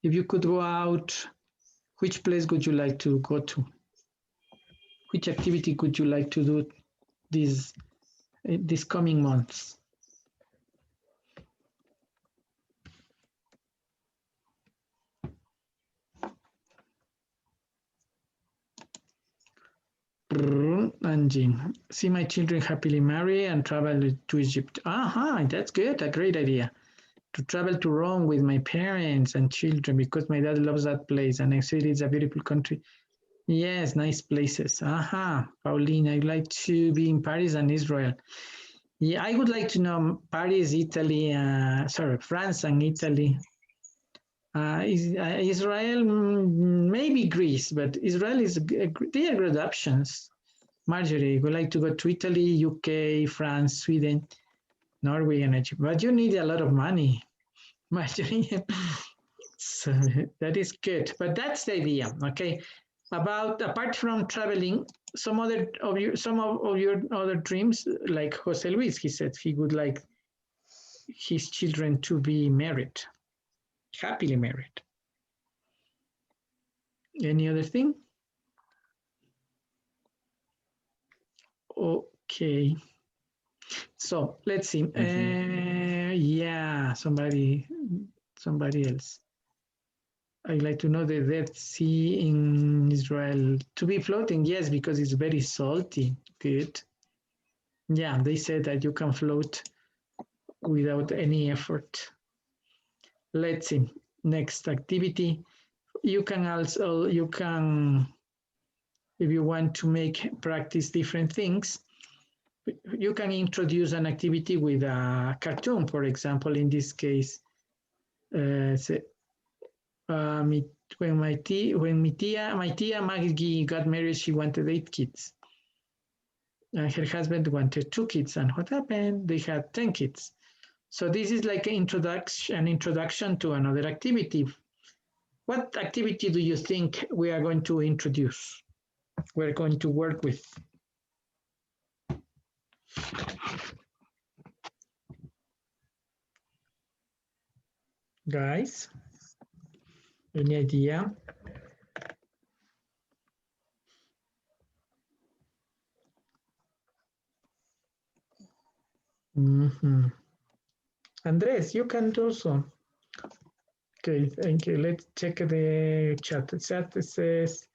If you could go out, which place would you like to go to? Which activity could you like to do these coming months? Angie, see my children happily marry and travel to Egypt. That's good, a great idea. To travel to Rome with my parents and children because my dad loves that place and I said it's a beautiful country. Yes, nice places. Pauline, I'd like to be in Paris and Israel. Yeah, I would like to know Paris, Italy, France and Italy. Israel, maybe Greece, but Israel they are good options. Marjorie, would like to go to Italy, UK, France, Sweden, Norway, and Egypt. But you need a lot of money, Marjorie. So that is good, but that's the idea, okay? Apart from traveling, some of your other dreams, like Jose Luis, he said he would like his children to be married, happily married. Any other thing? Okay. So let's see. Yeah, somebody else. I'd like to know the Dead Sea in Israel to be floating. Yes, because it's very salty. Good. Yeah, they said that you can float without any effort. Let's see. Next activity. You can also, if you want to practice different things, you can introduce an activity with a cartoon, for example, in this case. When my tia Maggie got married, she wanted 8 kids. Her husband wanted 2 kids, and what happened? They had 10 kids. So this is like an introduction to another activity. What activity do you think we are going to introduce? We're going to work with. Guys, any idea? Andres, you can do so. Okay, thank you. Let's check the chat. The chat says,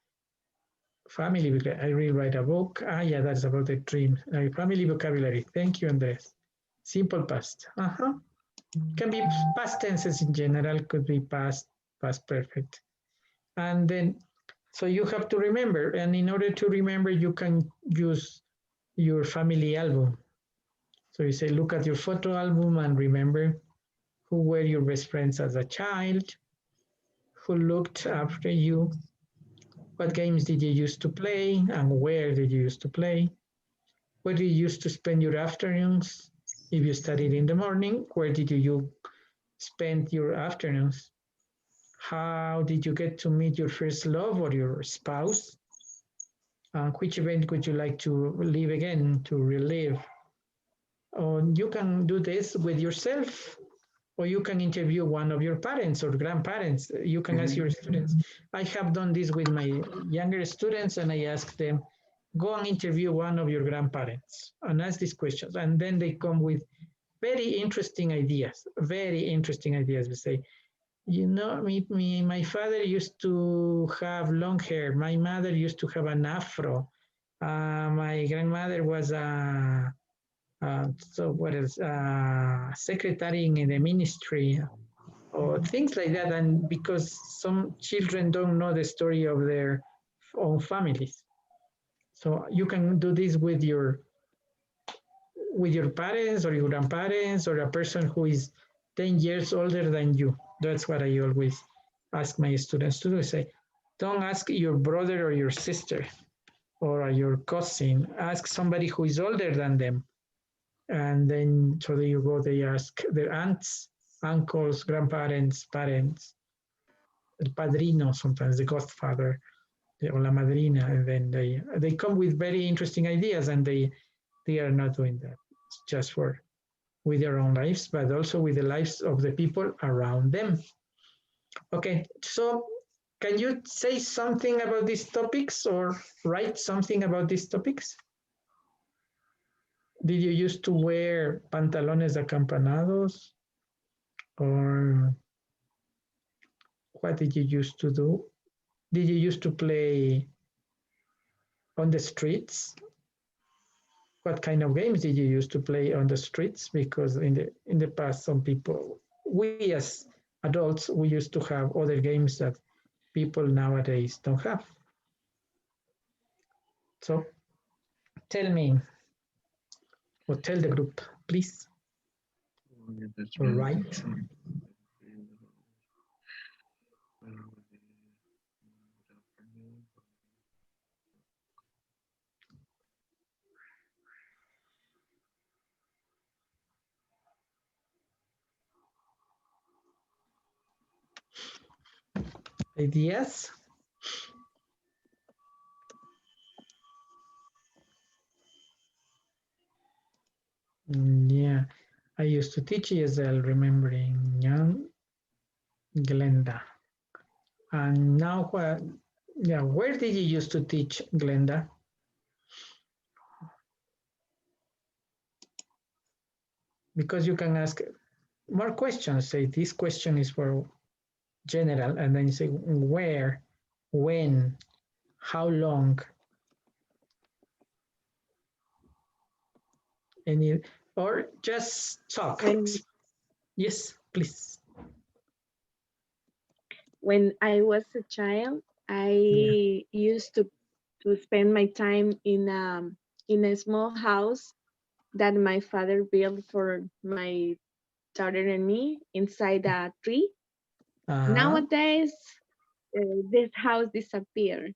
family, I will write a book. Yeah, that's about the dream. Family vocabulary. Thank you, Andres. Simple past. Can be past tenses in general, could be past perfect. And then, so you have to remember, and in order to remember, you can use your family album. So you say, look at your photo album and remember who were your best friends as a child, who looked after you, what games did you used to play, and where did you used to play, where did you used to spend your afternoons. If you studied in the morning, where did you spend your afternoons? How did you get to meet your first love or your spouse? Which event would you like to live again, to relive? You can do this with yourself, or you can interview one of your parents or grandparents. You can ask your students. I have done this with my younger students, and I ask them, go and interview one of your grandparents and ask these questions. And then they come with very interesting ideas, We say, you know, my father used to have long hair. My mother used to have an afro. My grandmother was a secretary in the ministry, or things like that. And because some children don't know the story of their own families, so you can do this with your parents or your grandparents or a person who is 10 years older than you. That's what I always ask my students to do. Say, don't ask your brother or your sister or your cousin. Ask somebody who is older than them. And then, so there you go, they ask their aunts, uncles, grandparents, parents, el padrino, sometimes the godfather, or la madrina, and then they come with very interesting ideas, and they are not doing that just with their own lives, but also with the lives of the people around them. Okay, so can you say something about these topics or write something about these topics? Did you used to wear pantalones acampanados? Or what did you used to do? Did you used to play on the streets? What kind of games did you used to play on the streets? Because in the past, some people, we as adults, we used to have other games that people nowadays don't have. So tell me, or tell the group, please. All right. Ideas? Yeah, I used to teach ESL, remembering young GLENDA. And now, where did you used to teach GLENDA? because you can ask more questions. Say this question is for general, and then you say where, when, how long. Any, or just talk. Yes, please. When I was a child, I used to spend my time in a small house that my father built for my daughter and me inside a tree. Nowadays, this house disappeared.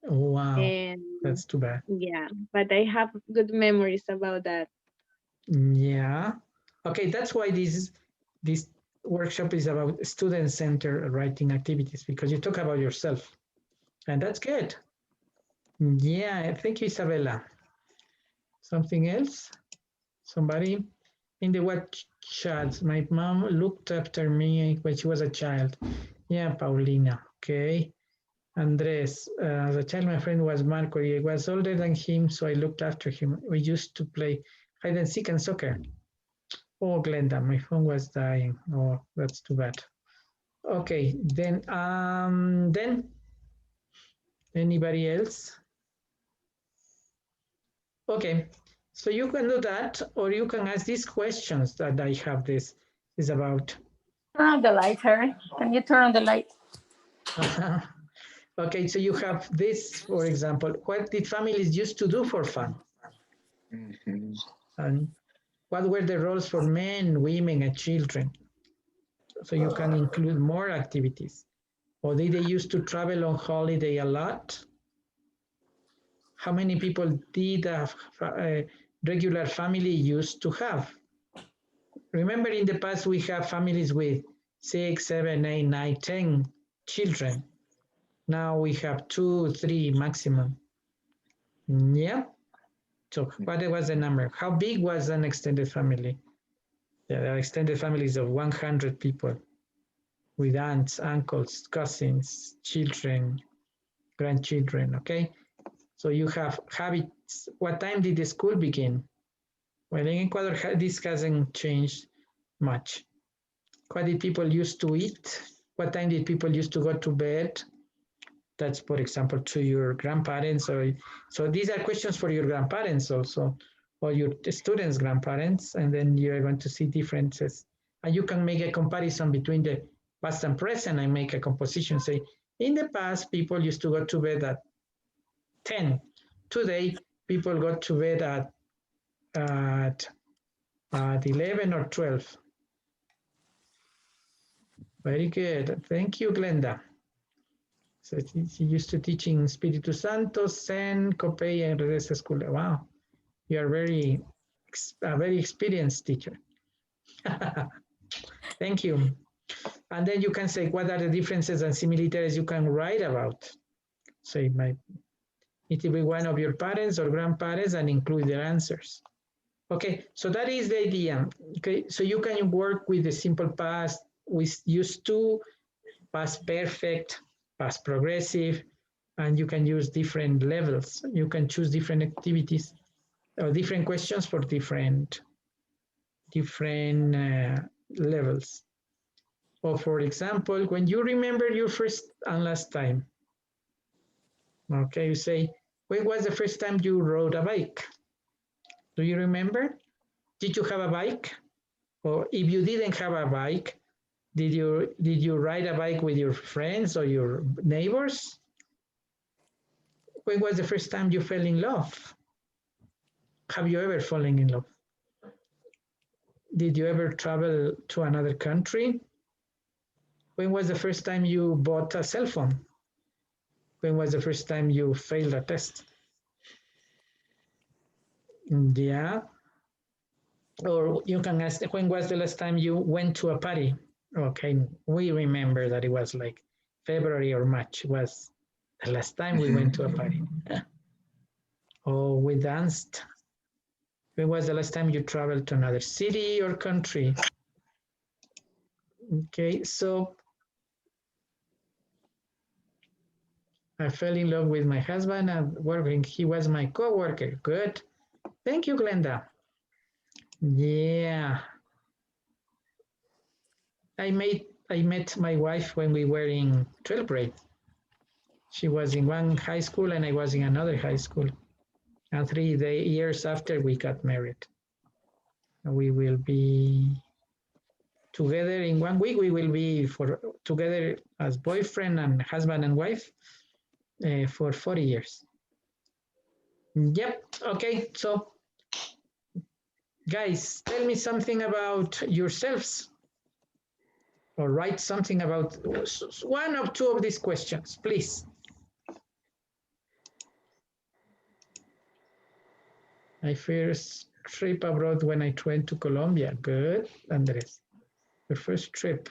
Wow, and that's too bad. Yeah, but I have good memories about that. Yeah. Okay, that's why this workshop is about student-centered writing activities, because you talk about yourself, and that's good. Yeah, thank you, Isabella. Something else? Somebody in the web chat? My mom looked after me when she was a child. Yeah, Paulina. Okay. Andres, as a child, my friend was Marco. He was older than him, so I looked after him. We used to play hide and seek and soccer. Oh, Glenda, my phone was dying. Oh, that's too bad. Okay, then anybody else? Okay, so you can do that, or you can ask these questions that I have. This is about. Turn on the light, Harry. Can you turn on the light? Okay, so you have this, for example, what did families used to do for fun? Mm-hmm. And what were the roles for men, women, and children? So you can include more activities. Or did they used to travel on holiday a lot? How many people did a regular family used to have? Remember, in the past, we have families with 6, 7, 8, 9, 10 children. Now we have 2, 3 maximum. Yeah. So what was the number? How big was an extended family? There are extended families of 100 people with aunts, uncles, cousins, children, grandchildren, okay? So you have habits. What time did the school begin? Well, in Ecuador, this hasn't changed much. What did people used to eat? What time did people used to go to bed? That's, for example, to your grandparents. So these are questions for your grandparents also, or your students' grandparents, and then you're going to see differences. And you can make a comparison between the past and present and make a composition. Say, in the past, people used to go to bed at 10. Today, people go to bed at 11 or 12. Very good. Thank you, Glenda. So she used to teach in Espíritu Santo, Zen, Copey, and Regresa School. Wow, you are a very experienced teacher. Thank you. And then you can say, what are the differences and similarities you can write about? So it might be one of your parents or grandparents and include their answers. Okay, so that is the idea. Okay, so you can work with the simple past, with used to, past perfect, past progressive, and you can use different levels. You can choose different activities or different questions for different levels. Or for example, when you remember your first and last time, okay, you say, when was the first time you rode a bike? Do you remember? Did you have a bike? Or if you didn't have a bike, did you ride a bike with your friends or your neighbors? When was the first time you fell in love? Have you ever fallen in love? Did you ever travel to another country? When was the first time you bought a cell phone? When was the first time you failed a test? Yeah. Or you can ask, when was the last time you went to a party? Okay, we remember that it was like February or March was the last time we went to a party. Oh, we danced. When was the last time you traveled to another city or country? Okay, so I fell in love with my husband and working. He was my co-worker. Good. Thank you, Glenda. Yeah. I met my wife when we were in 12th grade. She was in one high school and I was in another high school. And 3 years after we got married. We will be together in 1 week. We will be together as boyfriend and husband and wife for 40 years. Yep. Okay. So, guys, tell me something about yourselves, or write something about 1 or 2 of these questions, please. My first trip abroad when I went to Colombia. Good, Andres. Your first trip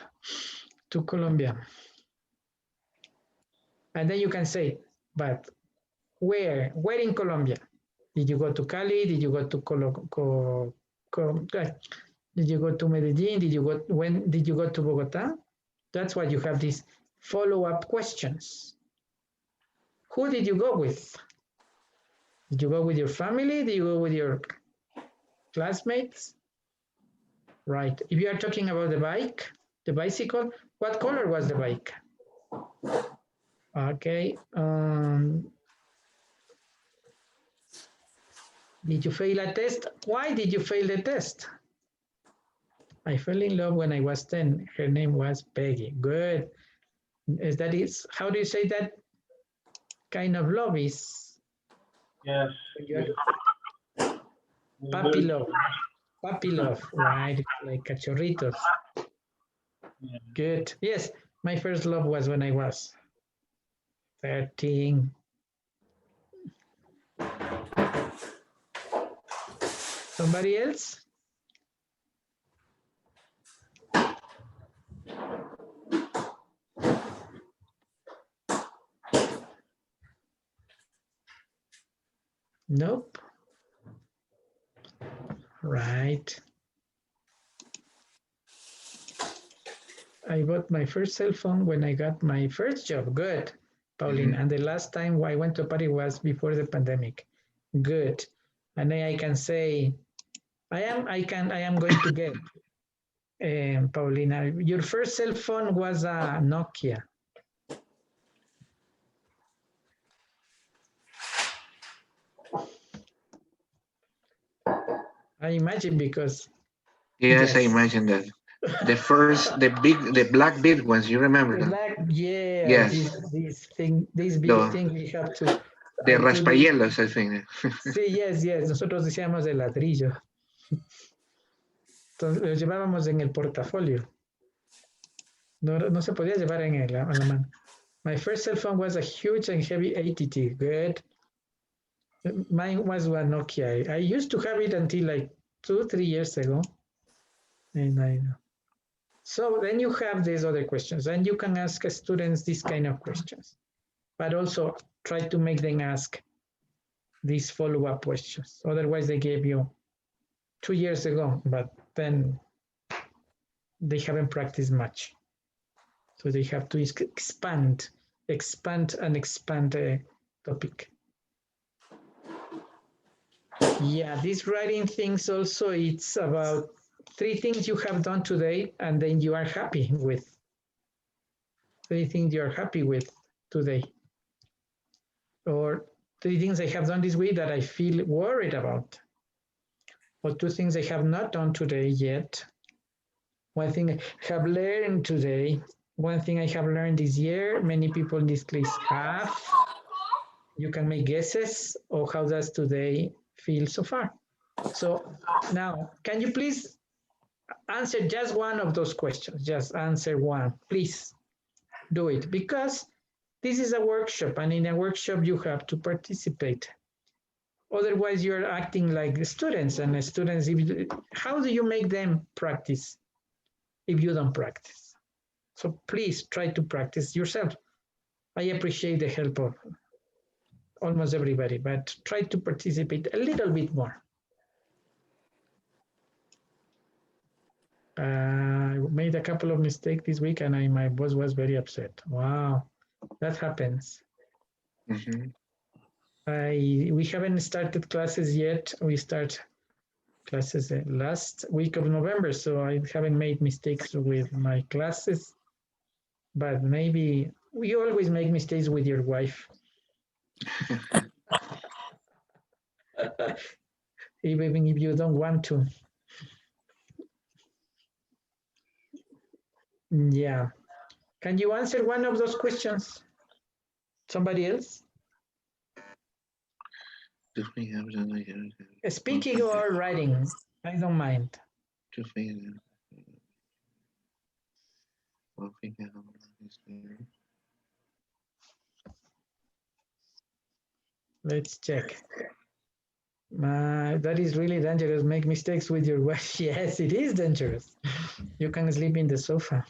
to Colombia. And then you can say, but where in Colombia? Did you go to Cali? Did you go to did you go to Medellin? When did you go to Bogota? That's why you have these follow-up questions. Who did you go with? Did you go with your family? Did you go with your classmates? Right. If you are talking about the bicycle, what color was the bike? Okay. Did you fail a test? Why did you fail the test? I fell in love when I was 10. Her name was Peggy. Good. How do you say that kind of love is? Yes. Puppy love. Puppy love, right? Like cachorritos. Yeah. Good. Yes, my first love was when I was 13. Somebody else? Nope. Right. I bought my first cell phone when I got my first job. Good, Pauline. And the last time I went to a party was before the pandemic. Good. And then I can say, I am going to get, Paulina, your first cell phone was a Nokia. I imagine because. Yes, I imagine that. The black big ones, you remember them? Yeah, yes. This thing we have to. De raspayelos, I think. Sí, yes. Nosotros decíamos de ladrillo. Entonces, lo llevábamos en el portafolio. No se podía llevar a la mano. My first cell phone was a huge and heavy ATT. Good. Mine was a Nokia. I used to have it until like 2-3 years ago. And I know. So then you have these other questions, and you can ask students these kind of questions, but also try to make them ask these follow-up questions. Otherwise, they gave you 2 years ago, but then they haven't practiced much. So they have to expand the topic. Yeah, these writing things also, it's about 3 things you have done today and then you are happy with. 3 things you are happy with today. Or 3 things I have done this week that I feel worried about. Or 2 things I have not done today yet. 1 thing I have learned today. 1 thing I have learned this year. Many people in this class have. You can make guesses, or how does today feel so far? So now, can you please answer just 1 of those questions? Just answer 1, please do it, because this is a workshop, and in a workshop you have to participate. Otherwise you're acting like students, and students, how do you make them practice if you don't practice? So please try to practice yourself. I appreciate the help of almost everybody, but try to participate a little bit more. I made a couple of mistakes this week and my boss was very upset. Wow, that happens. We haven't started classes yet. We start classes last week of November, so I haven't made mistakes with my classes, but maybe we always make mistakes with your wife. Even if you don't want to. Yeah. Can you answer one of those questions? Somebody else? Speaking or writing? I don't mind. Let's check. That is really dangerous. Make mistakes with your wife. Yes, it is dangerous. You can sleep in the sofa.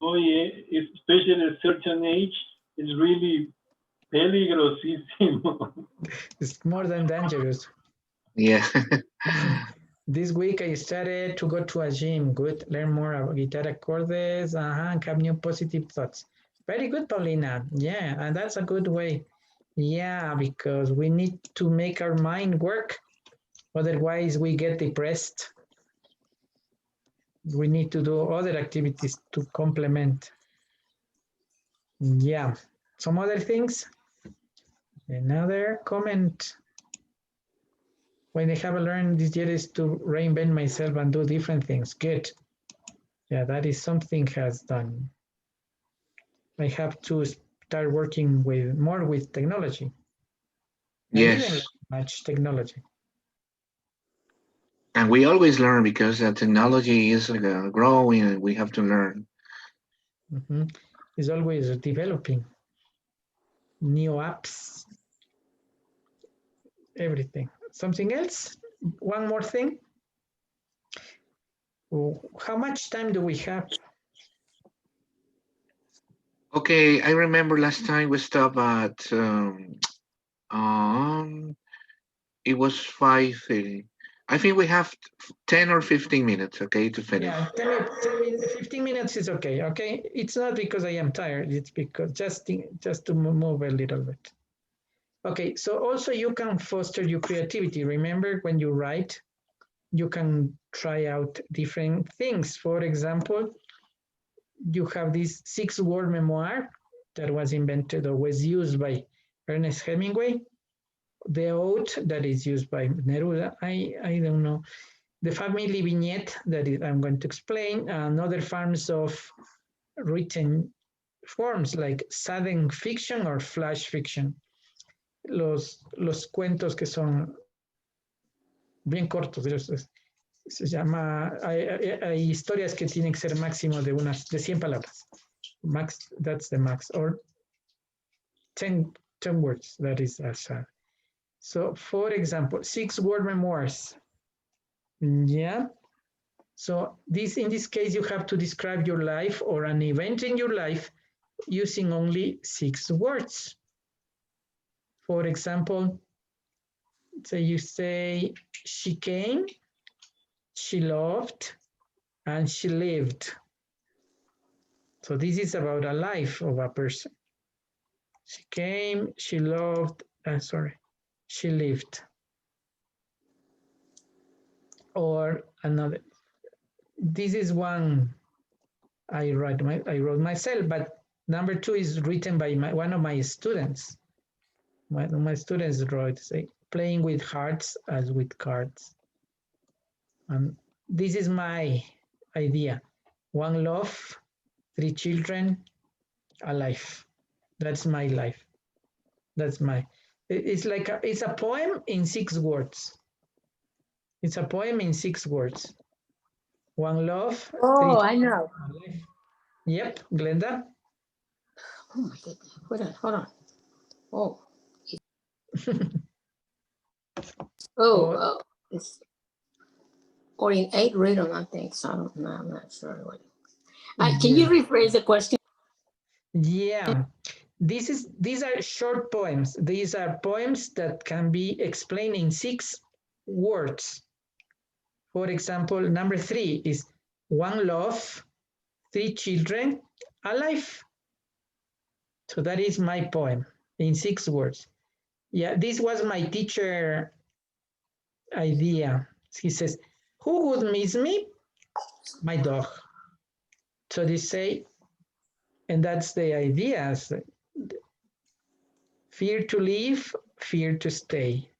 Oh yeah, especially at a certain age, it's really peligrosísimo. It's more than dangerous. Yeah. This week I started to go to a gym. Good. Learn more about guitar accords and have new positive thoughts. Very good, Paulina. Yeah, and that's a good way. Yeah, because we need to make our mind work. Otherwise, we get depressed. We need to do other activities to complement. Yeah. Some other things? Another comment. When I have learned this year is to reinvent myself and do different things. Good. Yeah, that is something has done. I have to start working more with technology. Yes. Much technology. And we always learn because technology is growing and we have to learn. Mm-hmm. It's always developing new apps, everything. Something else? One more thing? How much time do we have? Okay, I remember last time we stopped at it was 5:30. I think we have 10 or 15 minutes, okay, to finish. Yeah, 15 minutes is okay, okay? It's not because I am tired, it's because just to move a little bit. Okay, so also you can foster your creativity. Remember when you write, you can try out different things. For example, you have this 6-word memoir that was invented or was used by Ernest Hemingway. The ode that is used by Neruda, I don't know. The family vignette that I'm going to explain, and other forms of written forms like sudden fiction or flash fiction. Los cuentos que son bien cortos, se llama, hay historias que tienen que ser máximo de 100 palabras. Max, that's the max, or 10 words, that is as so for example, 6-word memoirs. Yeah. So in this case, you have to describe your life or an event in your life using only 6 words. For example, so you say, she came, she loved, and she lived. So this is about a life of a person. She came, she loved, she lived. Or another, this is one I wrote myself, but number 2 is written by one of my students. One of my students wrote, say, playing with hearts as with cards. And this is my idea. 1 love, 3 children, a life. That's my life. That's it's like it's a poem in 6 words. It's a poem in 6 words. 1 love. Oh, I know. Yep, Glenda. Oh my goodness. Hold on. Oh. It's or in 8 rhythm, I think. So I'm not sure what. Can you rephrase the question? Yeah. These are short poems. These are poems that can be explained in 6 words. For example, number 3 is 1 love, 3 children, a life. So that is my poem in 6 words. Yeah, this was my teacher idea. He says, who would miss me? My dog. So they say, and that's the idea. Fear to leave, fear to stay.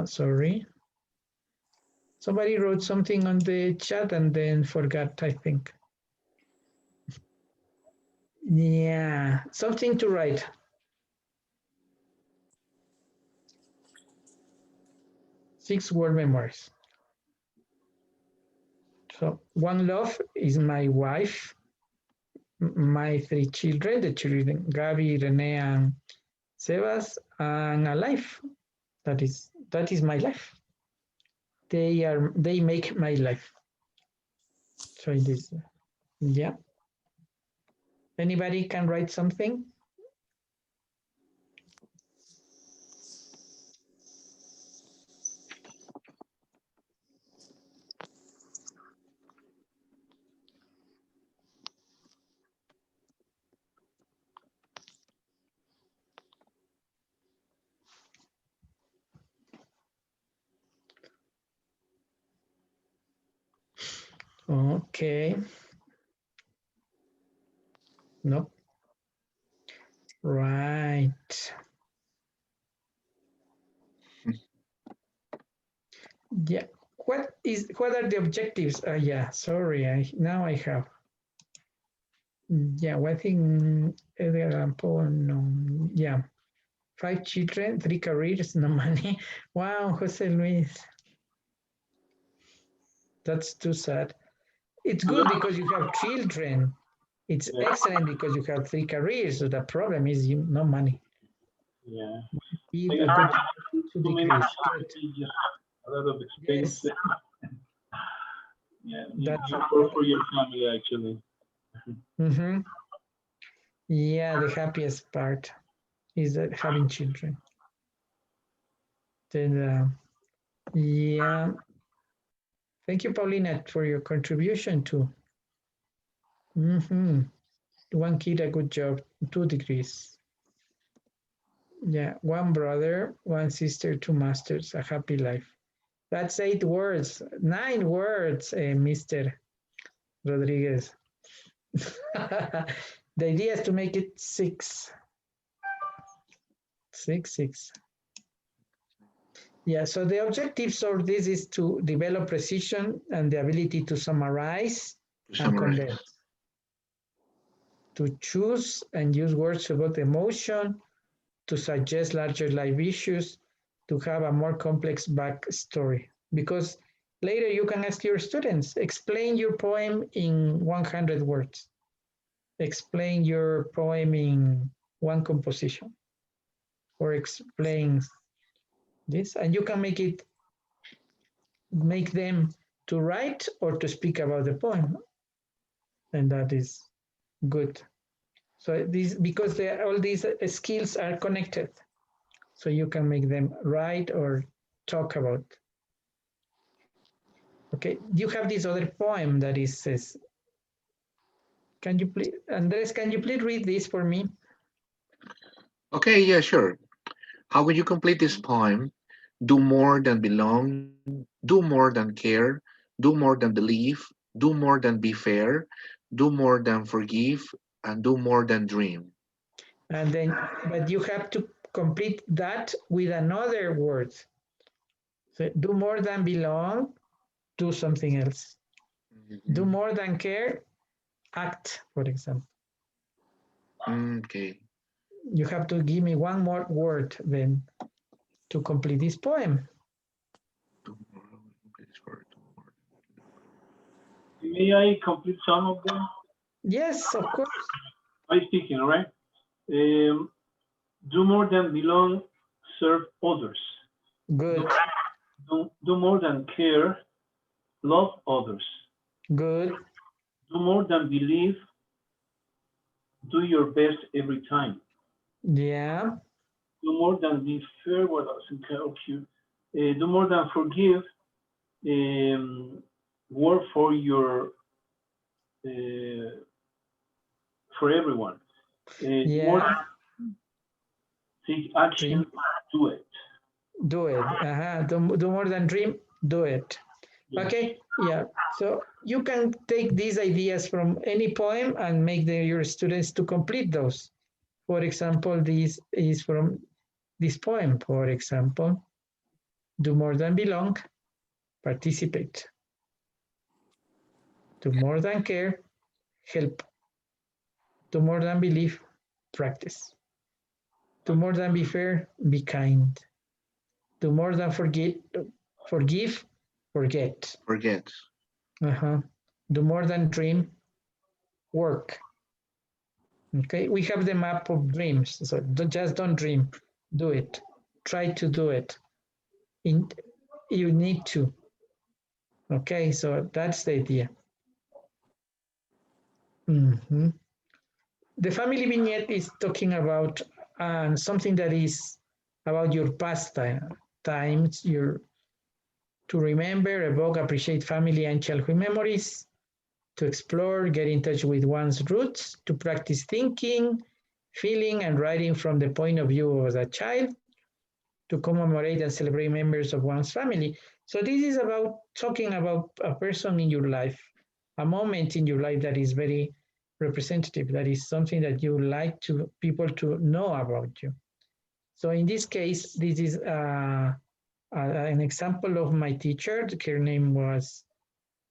Sorry. Somebody wrote something on the chat and then forgot, I think. Yeah, something to write. Six-word memories. So one love is my wife, my 3 children, the children, Gabi, Rene, and Sebas, and a life. That is my life. They make my life. So it is, yeah. Anybody can write something? Okay. No. Right. Yeah. What are the objectives? Yeah, sorry. Now I have. Yeah, what thing example? No. Yeah. 5 children, 3 careers, no money. Wow, Jose Luis. That's too sad. It's good because you have children. It's excellent because you have 3 careers. So the problem is no money. Yeah. Either good, a lot of expense. Yes. Yeah, that's for your family actually. Mm-hmm. Yeah, the happiest part is that having children. Then, yeah. Thank you, Paulina, for your contribution too. Mm-hmm. 1 kid, a good job, 2 degrees. Yeah, 1 brother, 1 sister, 2 masters, a happy life. That's 8 words, 9 words, Mr. Rodriguez. The idea is to make it 6. 6. Yeah, so the objectives of this is to develop precision and the ability to summarize and condense. To choose and use words about emotion, to suggest larger life issues, to have a more complex backstory. Because later you can ask your students, explain your poem in 100 words. Explain your poem in 1 composition. Or explain this, and you can make them to write or to speak about the poem. And that is good. So because all these skills are connected. So you can make them write or talk about. Okay, you have this other poem that says, can you please, Andres, can you please read this for me? Okay, yeah, sure. How will you complete this poem? Do more than belong, do more than care, do more than believe, do more than be fair, do more than forgive, and do more than dream. And then, but you have to complete that with another word. So do more than belong, do something else. Do more than care, act, for example. Okay. You have to give me 1 more word then to complete this poem. May I complete some of them? Yes, of course. I'm speaking, all right? Do more than belong, serve others. Good. Do more than care, love others. Good. Do more than believe, do your best every time. Yeah. Do more than be fair, what else can help you? Do more than forgive, work for your, for everyone. Yeah. More than take action, do it. Do it. Do more than dream, do it. Okay, yeah. So you can take these ideas from any poem and make your students to complete those. For example, this is from this poem, for example. Do more than belong, participate. Do more than care, help. Do more than believe, practice. Do more than be fair, be kind. Do more than forgive, forget. Forget. Do more than dream, work. Okay, we have the map of dreams. So just don't dream, do it. Try to do it. You need to. Okay, so that's the idea. The family vignette is talking about something that is about your past times, to remember, evoke, appreciate family and childhood memories, to explore, get in touch with one's roots, to practice thinking, feeling, and writing from the point of view of a child, to commemorate and celebrate members of one's family. So this is about talking about a person in your life, a moment in your life that is very representative, that is something that you like to people to know about you. So in this case, this is an example of my teacher. Her name was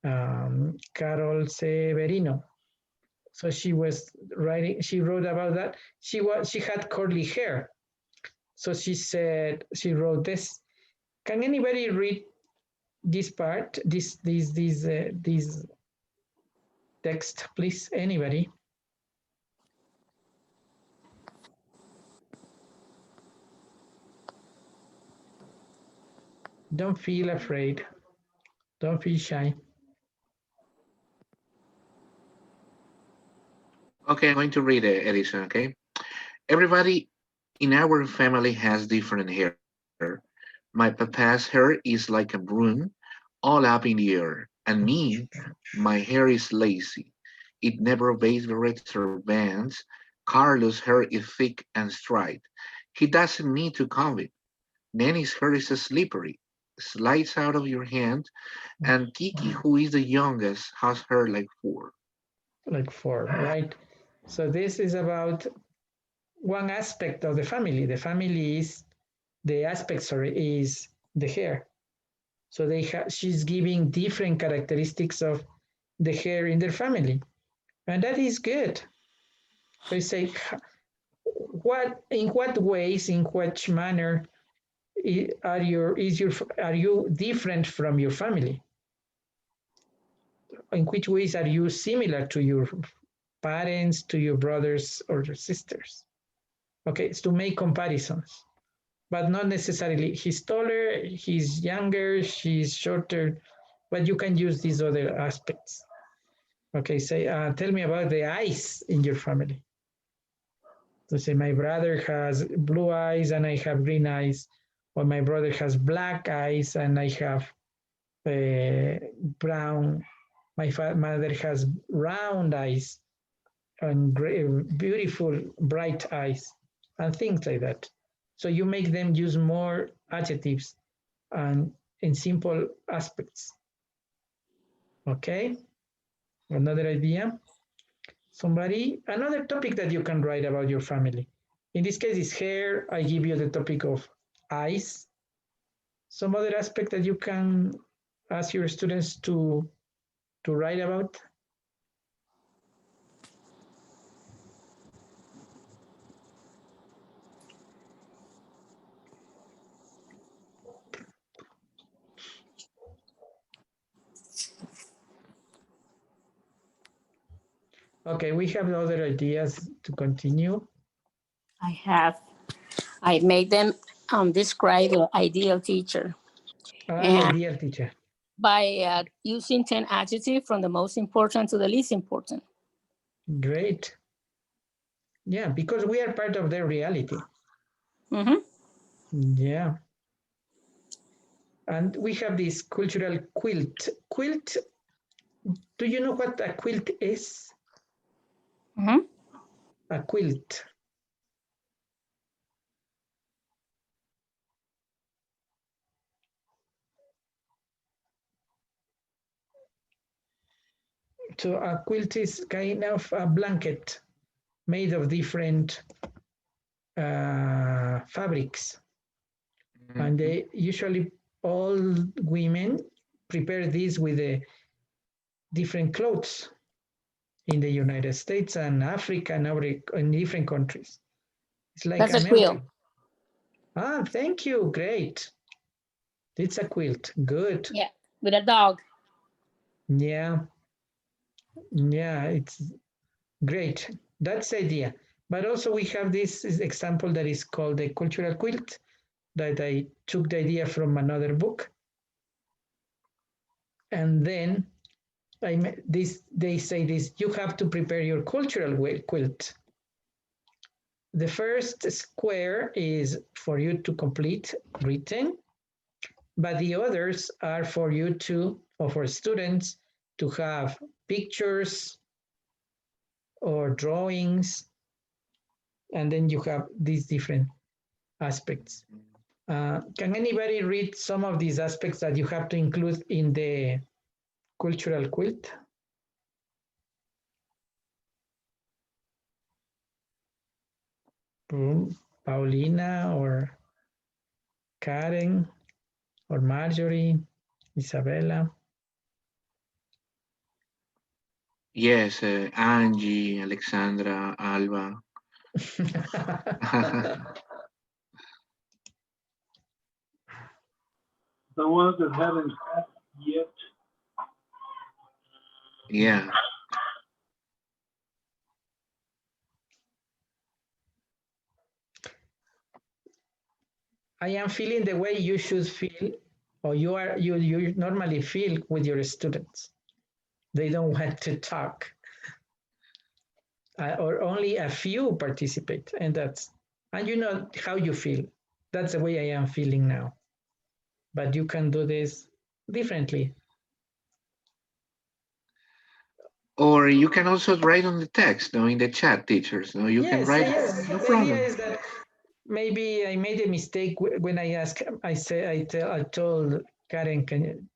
Carol Severino. So she was writing, she wrote about that. She had curly hair. So she said, she wrote this. Can anybody read this part, this text, please? Anybody? Don't feel afraid. Don't feel shy. Okay, I'm going to read it, Edison, okay? Everybody in our family has different hair. My papa's hair is like a broom, all up in the air. And me, my hair is lazy. It never obeys barrettes or bands. Carlos' hair is thick and straight. He doesn't need to comb it. Nanny's hair is slippery, slides out of your hand. And Kiki, who is the youngest, has hair like 4. Like 4, right? So this is about one aspect of the family. The family is, the aspect, sorry, is the hair. So she's giving different characteristics of the hair in their family. And that is good. So you say, in what ways, in which manner are you different from your family? In which ways are you similar to your parents, to your brothers or your sisters? Okay, it's to make comparisons, but not necessarily he's taller, he's younger, she's shorter, but you can use these other aspects. Okay, say, tell me about the eyes in your family. So say my brother has blue eyes and I have green eyes, or my brother has black eyes and I have brown. My mother has round eyes and beautiful bright eyes and things like that. So you make them use more adjectives and in simple aspects. Okay, another idea. Another topic that you can write about your family. In this case is hair. I give you the topic of eyes. Some other aspect that you can ask your students to write about. Okay, we have other ideas to continue. I made them describe the ideal teacher. Ideal teacher. By using 10 adjectives from the most important to the least important. Great. Yeah, because we are part of their reality. Yeah. And we have this cultural quilt. Quilt, do you know what a quilt is? A quilt. a quilt is kind of a blanket made of different fabrics. And they usually, all women prepare this with the different clothes in the United States and Africa and in different countries. It's like that's a quilt. Ah, thank you. Great. It's a quilt. Good. Yeah, with a dog. Yeah. Yeah, it's great. That's the idea. But also we have this example that is called the cultural quilt that I took the idea from another book. And then they say this, you have to prepare your cultural quilt. The first square is for you to complete written, but the others are for you to, or for students to have pictures or drawings, and then you have these different aspects. Can anybody read some of these aspects that you have to include in the cultural quilt? Paulina or Karen or Marjorie, Isabella. Yes, Angie, Alexandra, Alba. The ones that haven't had yet. Yeah. I am feeling the way you should feel, or you normally feel with your students. They don't want to talk, or only a few participate, and you know how you feel. That's the way I am feeling now. But you can do this differently. Or you can also write on the text, in the chat, teachers. You can write. Yes. No The problem. idea is that maybe I made a mistake when I asked. I told Karen,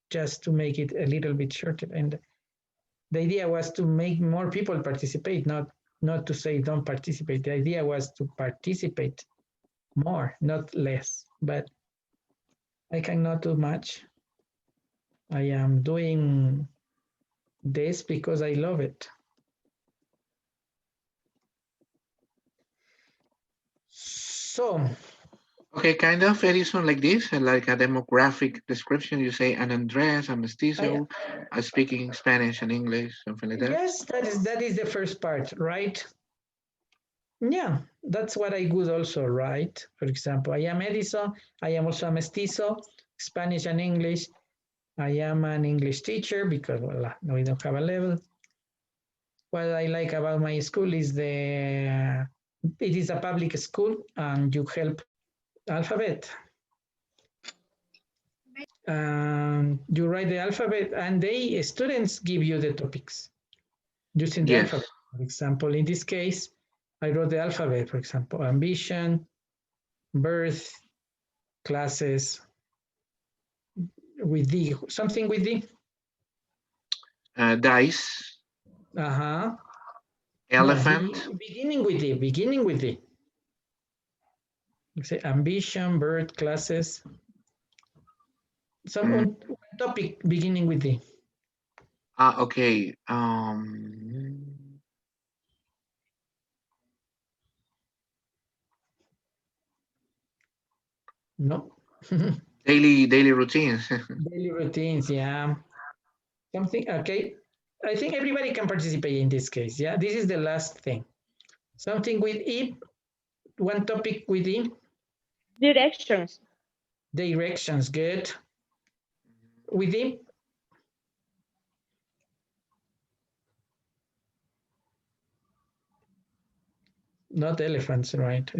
just to make it a little bit shorter, and the idea was to make more people participate, not to say don't participate. The idea was to participate more, not less. But I cannot do much. I am doing this because I love it. So. Okay, kind of, Edison, like this, like a demographic description. You say an Andres, a mestizo, speaking Spanish and English, something like that. Yes, that is the first part, right? Yeah, that's what I would also write. For example, I am Edison. I am also a mestizo, Spanish and English. I am an English teacher because, well, we don't have a level. What I like about my school is it is a public school and you help alphabet. You write the alphabet and students give you the topics using the alphabet. For example, in this case, I wrote the alphabet, for example, ambition, birth, classes, with D, something with D. Dice. Elephant. No, beginning with D. You say ambition, birth, classes. Some topic beginning with D. Okay. No. daily routines. Daily routines, yeah. Something, okay. I think everybody can participate in this case, yeah? This is the last thing. Something with E, one topic with E. Directions. Directions, good. With E. Not elephants, right?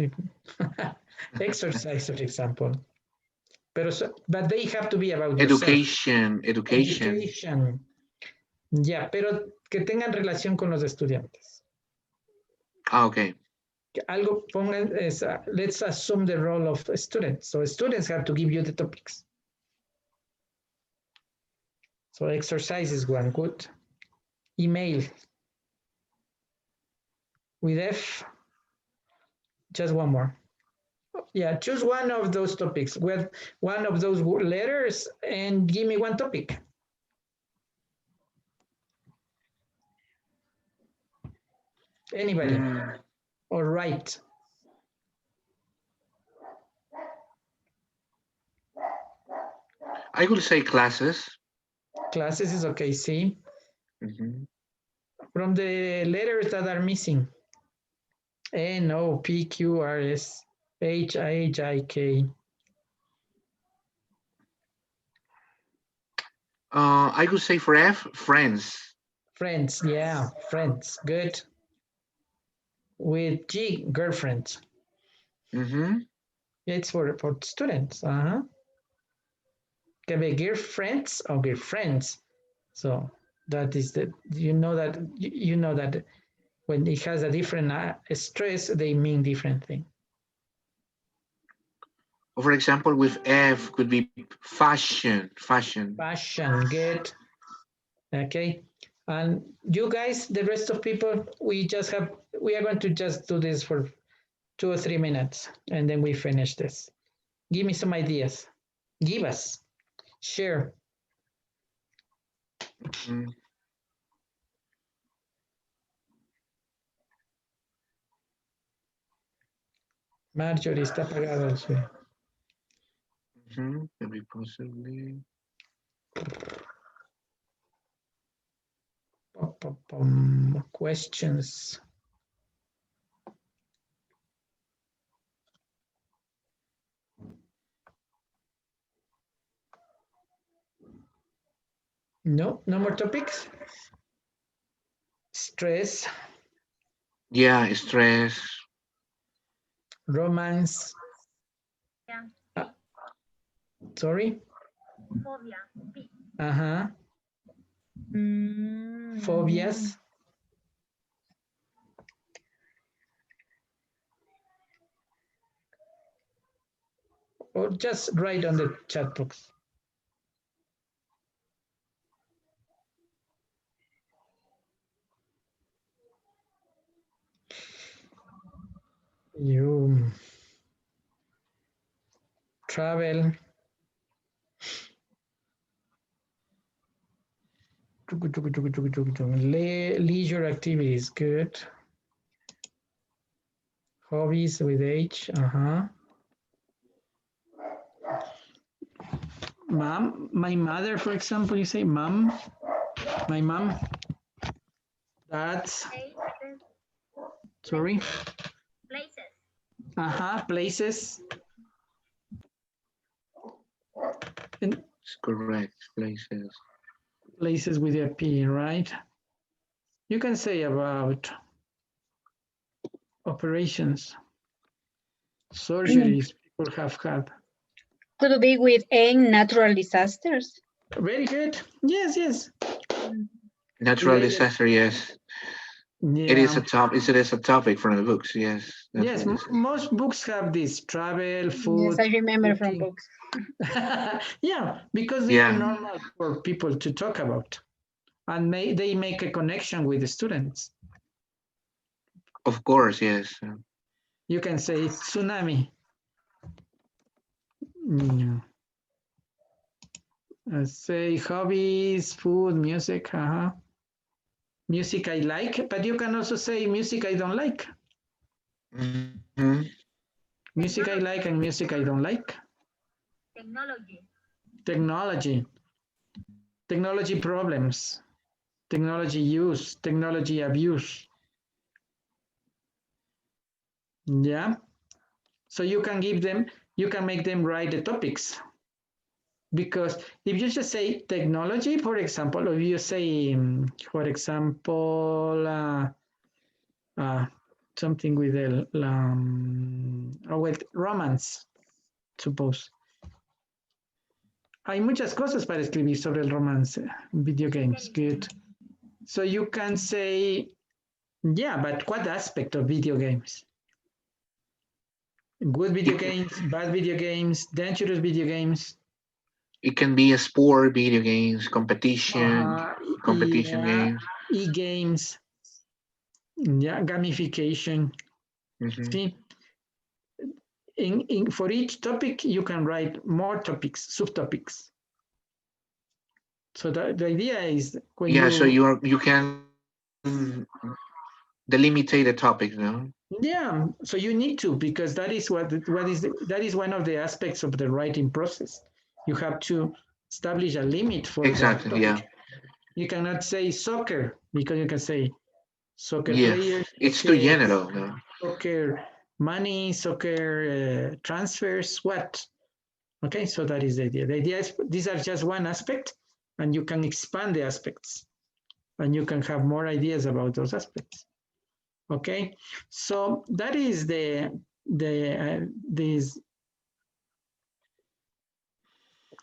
Exercise, for example. But they have to be about Education. Ya, pero que tengan relación con los estudiantes. Okay. Algo pongan, let's assume the role of students. So students have to give you the topics. So exercise is one, good. Email. With F. Just one more. Yeah, choose one of those topics with one of those letters and give me one topic. Anybody? All right. I would say classes. Classes is okay, see? From the letters that are missing. N, O, P, Q, R, S, H, I, J, K. I would say for F, friends. Friends, yeah, friends, good. With G, girlfriends. It's for students. Can be girlfriends or girlfriends. So that is the you know that when it has a different stress, they mean different thing. For example, with F could be fashion. Fashion, good. Okay. And you guys, the rest of people, we are going to just do this for 2 or 3 minutes and then we finish this. Give me some ideas. Give us. Share. Marjorie está apagado el suyo. Maybe possibly. Questions. No more topics. Stress. Yeah, stress. Romance. Yeah. Sorry. Phobia. Phobias. Or just write on the chat box. You travel. Leisure activities, good. Hobbies with H, Mom, my mother, for example, you say mom, my mom. That's, sorry. Places. Places. It's correct, places. Places with a P, right? You can say about operations, surgeries people have had. Could be with natural disasters. Very good. Yes. Natural disaster, yes. Yeah. It is a topic from the books, yes. Yes, most books have this, travel, food. Yes, I remember from books. Yeah, because they are normal for people to talk about. And they make a connection with the students. Of course, yes. You can say tsunami. Say hobbies, food, music. Music I like, but you can also say music I don't like. Music I like and music I don't like. Technology problems, technology use, technology abuse. Yeah. So you can make them write the topics. Because if you just say technology, for example, or you say, for example, something with with romance, suppose. Hay muchas cosas para escribir sobre el romance, video games, good. So you can say, yeah, but what aspect of video games? Good video games, bad video games, dangerous video games. It can be a sport, video games, competition games. e-games, yeah, gamification. See, for each topic, you can write more topics, subtopics. So the idea is when so you can delimitate the topic, no? Yeah, so you need to, because that is that is one of the aspects of the writing process. You have to establish a limit for exactly. Yeah, you cannot say soccer, because you can say soccer yeah. players. It's too general. No? Soccer money, soccer transfers, what? Okay, so that is the idea. The idea is these are just one aspect, and you can expand the aspects, and you can have more ideas about those aspects. Okay, so that is this,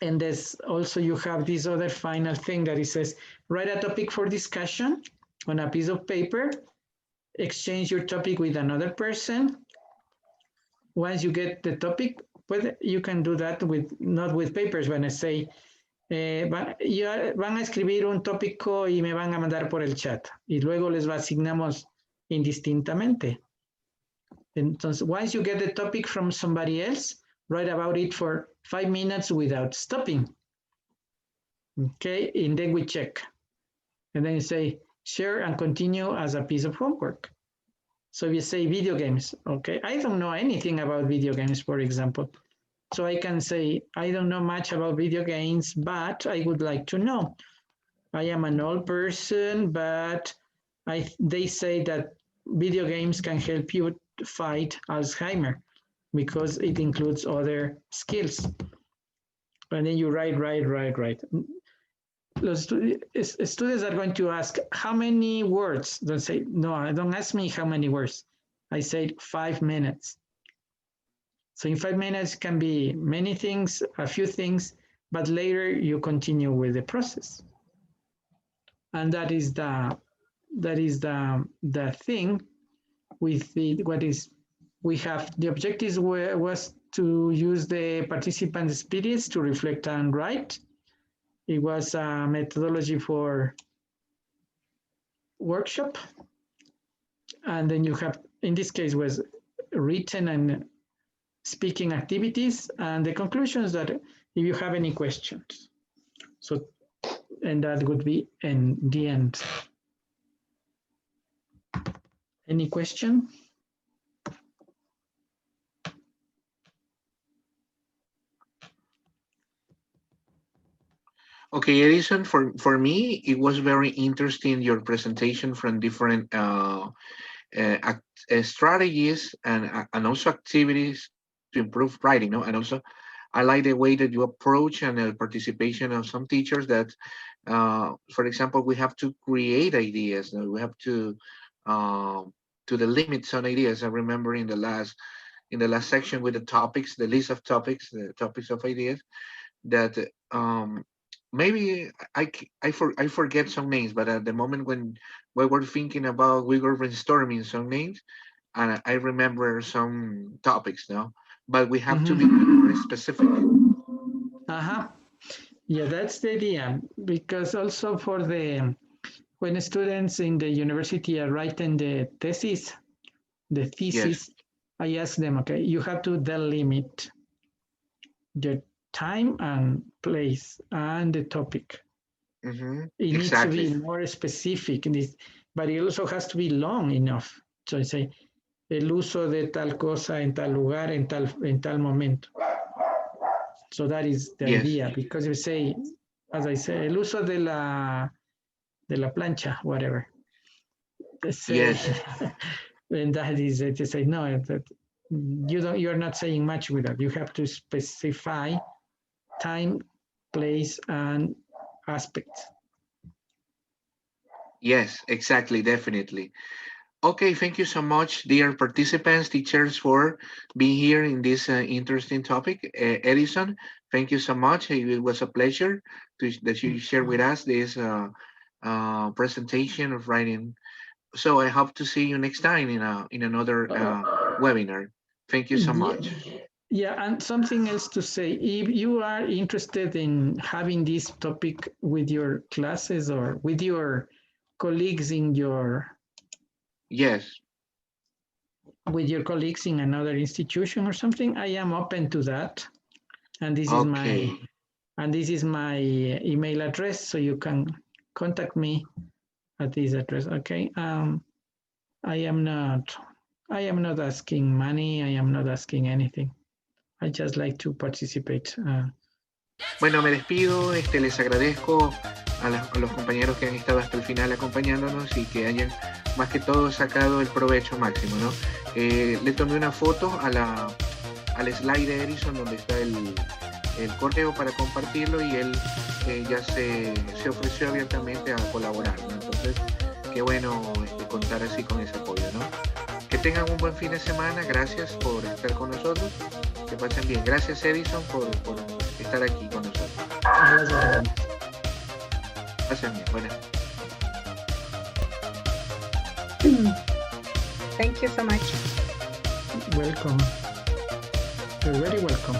and this also you have this other final thing that it says, write a topic for discussion on a piece of paper, exchange your topic with another person. Once you get the topic, but you can do that with not with papers. When I say, van a escribir un tópico y me van a mandar por el chat, y luego les asignamos indistintamente. Entonces, once you get the topic from somebody else, write about it for 5 minutes without stopping. Okay, and then we check. And then you say, share and continue as a piece of homework. So you say video games, okay? I don't know anything about video games, for example. So I can say, I don't know much about video games, but I would like to know. I am an old person, but they say that video games can help you fight Alzheimer because it includes other skills. And then you write. Los students are going to ask, how many words? Don't say, no, don't ask me how many words. I said 5 minutes. So in 5 minutes can be many things, a few things, but later you continue with the process. And that is the thing with we have the objectives was to use the participant spirits to reflect and write. It was a methodology for workshop. And then you have, in this case, was written and speaking activities, and the conclusions that if you have any questions. So, and that would be in the end. Any question? Okay, Edison, for me, it was very interesting, your presentation from different strategies and also activities to improve writing, no? And also, I like the way that you approach and the participation of some teachers that, for example, we have to create ideas. No? We have to the limits on ideas. I remember in the last section with the topics, the list of topics, the topics of ideas, that maybe I forget some names, but at the moment when we were thinking about, we were brainstorming some names, and I remember some topics now, but we have to be very specific. Yeah, that's the idea, because also for when students in the university are writing the thesis, yes. I ask them, okay, you have to delimit the time and place and the topic. It needs to be more specific, but it also has to be long enough. So I say, el uso de tal cosa en tal lugar, en tal momento. So that is the idea, because you say, as I say, el uso de la plancha, whatever. Say, and that is it. To say no, that you're not saying much with that. You have to specify time, place, and aspects. Yes, exactly, definitely. Okay, thank you so much, dear participants, teachers, for being here in this interesting topic. Edison, thank you so much. It was a pleasure that you share with us this presentation of writing. So I hope to see you next time in another webinar. Thank you so much. Yeah, and something else to say, if you are interested in having this topic with your classes or with your colleagues in your... Yes. With your colleagues in another institution or something, I am open to that. And this is my email address, so you can contact me at this address. Okay. I am not asking money. I am not asking anything. I just like to participate. Bueno, me despido. Les agradezco a los compañeros que han estado hasta el final acompañándonos y que hayan más que todo sacado el provecho máximo, ¿no? Le tomé una foto al slide de Edison donde está el correo para compartirlo y él ya se ofreció abiertamente a colaborar, ¿no? Entonces, qué bueno contar así con ese apoyo, ¿no? Que tengan un buen fin de semana. Gracias por estar con nosotros. Que pasen bien. Gracias, Edison, por estar aquí con nosotros. Pasen bien. Buenas. Thank you so much. Welcome. You're very welcome.